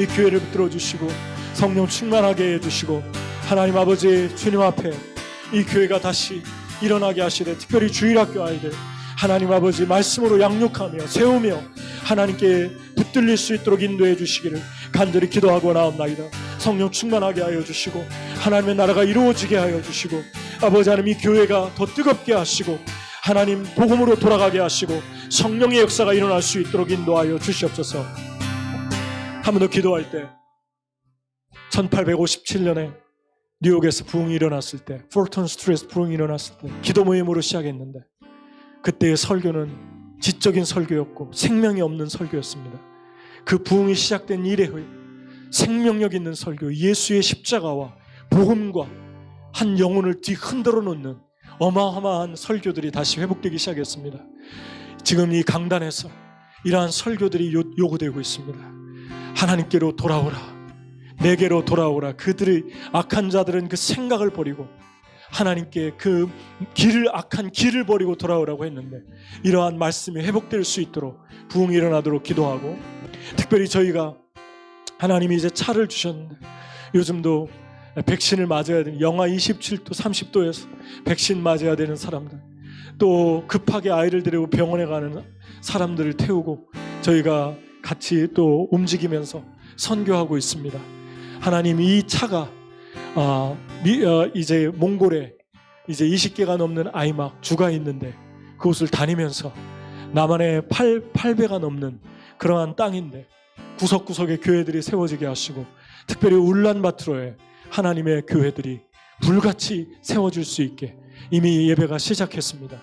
이 교회를 붙들어 주시고 성령 충만하게 해주시고, 하나님 아버지, 주님 앞에 이 교회가 다시 일어나게 하시되, 특별히 주일학교 아이들 하나님 아버지 말씀으로 양육하며 세우며 하나님께 붙들릴 수 있도록 인도해 주시기를 간절히 기도하고 나옵나이다. 성령 충만하게 하여 주시고 하나님의 나라가 이루어지게 하여 주시고, 아버지 하나님, 이 교회가 더 뜨겁게 하시고 하나님 복음으로 돌아가게 하시고 성령의 역사가 일어날 수 있도록 인도하여 주시옵소서. 한 번 더 기도할 때, 1857년에 뉴욕에서 부흥이 일어났을 때, 폴턴 스트리트에서 부흥이 일어났을 때 기도 모임으로 시작했는데, 그때의 설교는 지적인 설교였고 생명이 없는 설교였습니다. 그 부흥이 시작된 이래의 생명력 있는 설교, 예수의 십자가와 복음과 한 영혼을 뒤흔들어 놓는 어마어마한 설교들이 다시 회복되기 시작했습니다. 지금 이 강단에서 이러한 설교들이 요구되고 있습니다. 하나님께로 돌아오라, 내게로 돌아오라. 그들의 악한 자들은 그 생각을 버리고 하나님께 그 길을, 악한 길을 버리고 돌아오라고 했는데, 이러한 말씀이 회복될 수 있도록 부흥이 일어나도록 기도하고, 특별히 저희가 하나님이 이제 차를 주셨는데, 요즘도 백신을 맞아야 되는, 영하 27도 30도에서 백신 맞아야 되는 사람들, 또 급하게 아이를 데리고 병원에 가는 사람들을 태우고 저희가 같이 또 움직이면서 선교하고 있습니다. 하나님, 이 차가 이제 몽골에 이제 20개가 넘는 아이막 주가 있는데, 그곳을 다니면서 남한의 8배가 넘는 그러한 땅인데 구석구석에 교회들이 세워지게 하시고, 특별히 울란바토르에 하나님의 교회들이 불같이 세워질 수 있게 이미 예배가 시작했습니다.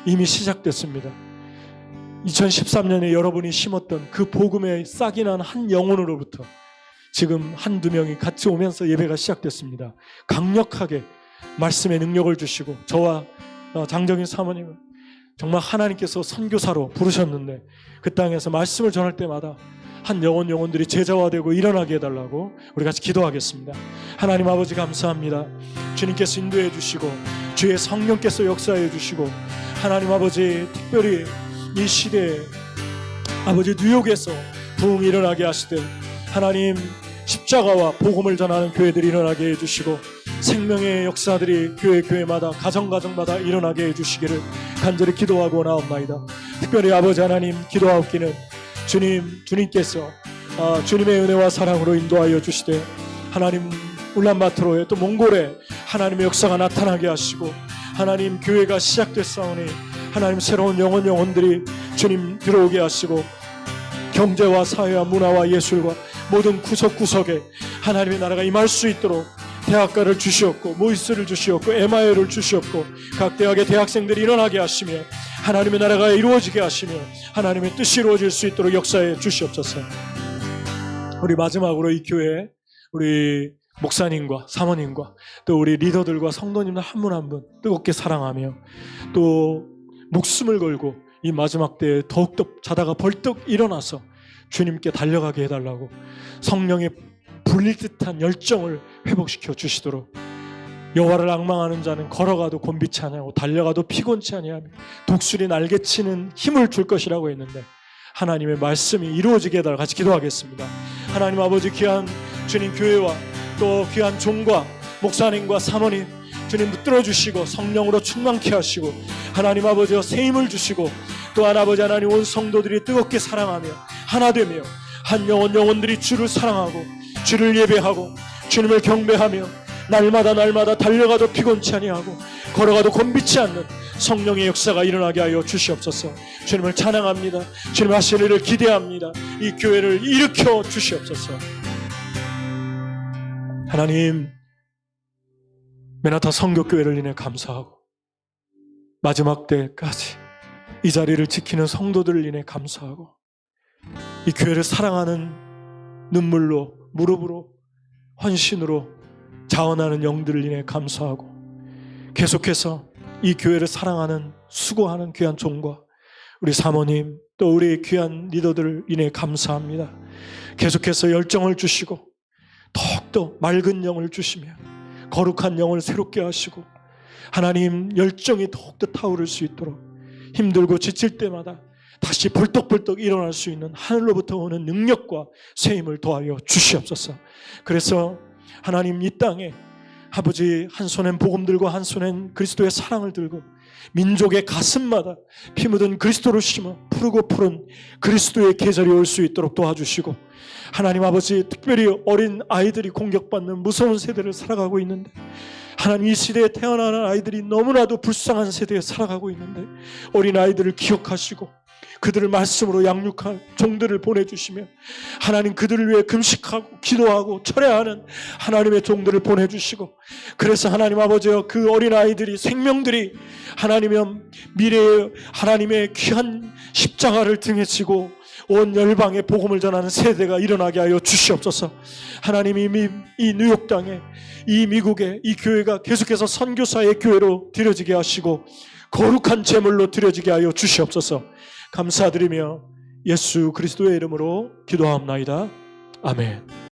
이미 시작됐습니다. 2013년에 여러분이 심었던 그 복음의 싹이 난 한 영혼으로부터 지금 한두 명이 같이 오면서 예배가 시작됐습니다. 강력하게 말씀의 능력을 주시고, 저와 장정인 사모님은 정말 하나님께서 선교사로 부르셨는데 그 땅에서 말씀을 전할 때마다 한 영혼들이 제자화되고 일어나게 해달라고 우리 같이 기도하겠습니다. 하나님 아버지, 감사합니다. 주님께서 인도해 주시고 주의 성령께서 역사해 주시고, 하나님 아버지, 특별히 이 시대에 아버지 뉴욕에서 부흥이 일어나게 하시되, 하나님 십자가와 복음을 전하는 교회들이 일어나게 해주시고, 생명의 역사들이 교회마다 가정마다 일어나게 해주시기를 간절히 기도하고 나옵나이다. 특별히 아버지 하나님, 기도하옵기는 주님께서 주님의 은혜와 사랑으로 인도하여 주시되, 하나님 울란바토르에 또 몽골에 하나님의 역사가 나타나게 하시고, 하나님 교회가 시작됐사오니 하나님 새로운 영혼들이 주님 들어오게 하시고, 경제와 사회와 문화와 예술과 모든 구석구석에 하나님의 나라가 임할 수 있도록 대학가를 주시옵고 모이스를 주시옵고 MI를 주시옵고 각 대학의 대학생들이 일어나게 하시며 하나님의 나라가 이루어지게 하시며 하나님의 뜻이 이루어질 수 있도록 역사해 주시옵소서. 우리 마지막으로 이 교회 우리 목사님과 사모님과 또 우리 리더들과 성도님들 한 분 한 분 뜨겁게 사랑하며 또 목숨을 걸고 이 마지막 때에 더욱더 자다가 벌떡 일어나서 주님께 달려가게 해달라고, 성령의 불릴 듯한 열정을 회복시켜 주시도록, 여호와를 앙망하는 자는 걸어가도 곤비치 아니하고 달려가도 피곤치 아니하며 독수리 날개치는 힘을 줄 것이라고 했는데, 하나님의 말씀이 이루어지게 해달라 같이 기도하겠습니다. 하나님 아버지, 귀한 주님 교회와 또 귀한 종과 목사님과 사모님 주님 붙들어 주시고 성령으로 충만케 하시고 하나님 아버지여 새 힘을 주시고 또한 아버지 하나님 온 성도들이 뜨겁게 사랑하며 하나 되며 한 영혼들이 주를 사랑하고 주를 예배하고 주님을 경배하며 날마다 달려가도 피곤치 아니하고 걸어가도 곤비치 않는 성령의 역사가 일어나게 하여 주시옵소서. 주님을 찬양합니다. 주님 하실 일을 기대합니다. 이 교회를 일으켜 주시옵소서. 하나님, 메나타 성교교회를 인해 감사하고 마지막 때까지 이 자리를 지키는 성도들을 인해 감사하고 이 교회를 사랑하는 눈물로 무릎으로 헌신으로 자원하는 영들을 인해 감사하고 계속해서 이 교회를 사랑하는 수고하는 귀한 종과 우리 사모님 또 우리 귀한 리더들을 인해 감사합니다. 계속해서 열정을 주시고 더욱더 맑은 영을 주시며 거룩한 영을 새롭게 하시고 하나님 열정이 더욱더 타오를 수 있도록 힘들고 지칠 때마다 다시 벌떡벌떡 일어날 수 있는 하늘로부터 오는 능력과 새 힘을 더하여 주시옵소서. 그래서 하나님 이 땅에 아버지 한 손엔 복음 들고 한 손엔 그리스도의 사랑을 들고 민족의 가슴마다 피 묻은 그리스도를 심어 푸르고 푸른 그리스도의 계절이 올 수 있도록 도와주시고 하나님 아버지 특별히 어린 아이들이 공격받는 무서운 세대를 살아가고 있는데 하나님 이 시대에 태어나는 아이들이 너무나도 불쌍한 세대에 살아가고 있는데 어린 아이들을 기억하시고 그들을 말씀으로 양육할 종들을 보내주시며 하나님 그들을 위해 금식하고 기도하고 철회하는 하나님의 종들을 보내주시고 그래서 하나님 아버지여 그 어린아이들이 생명들이 하나님의 미래의 하나님의 귀한 십자가를 등에 지고 온 열방에 복음을 전하는 세대가 일어나게 하여 주시옵소서. 하나님이 이 뉴욕 땅에 이 미국에 이 교회가 계속해서 선교사의 교회로 드려지게 하시고 거룩한 제물로 드려지게 하여 주시옵소서. 감사드리며 예수 그리스도의 이름으로 기도하옵나이다. 아멘.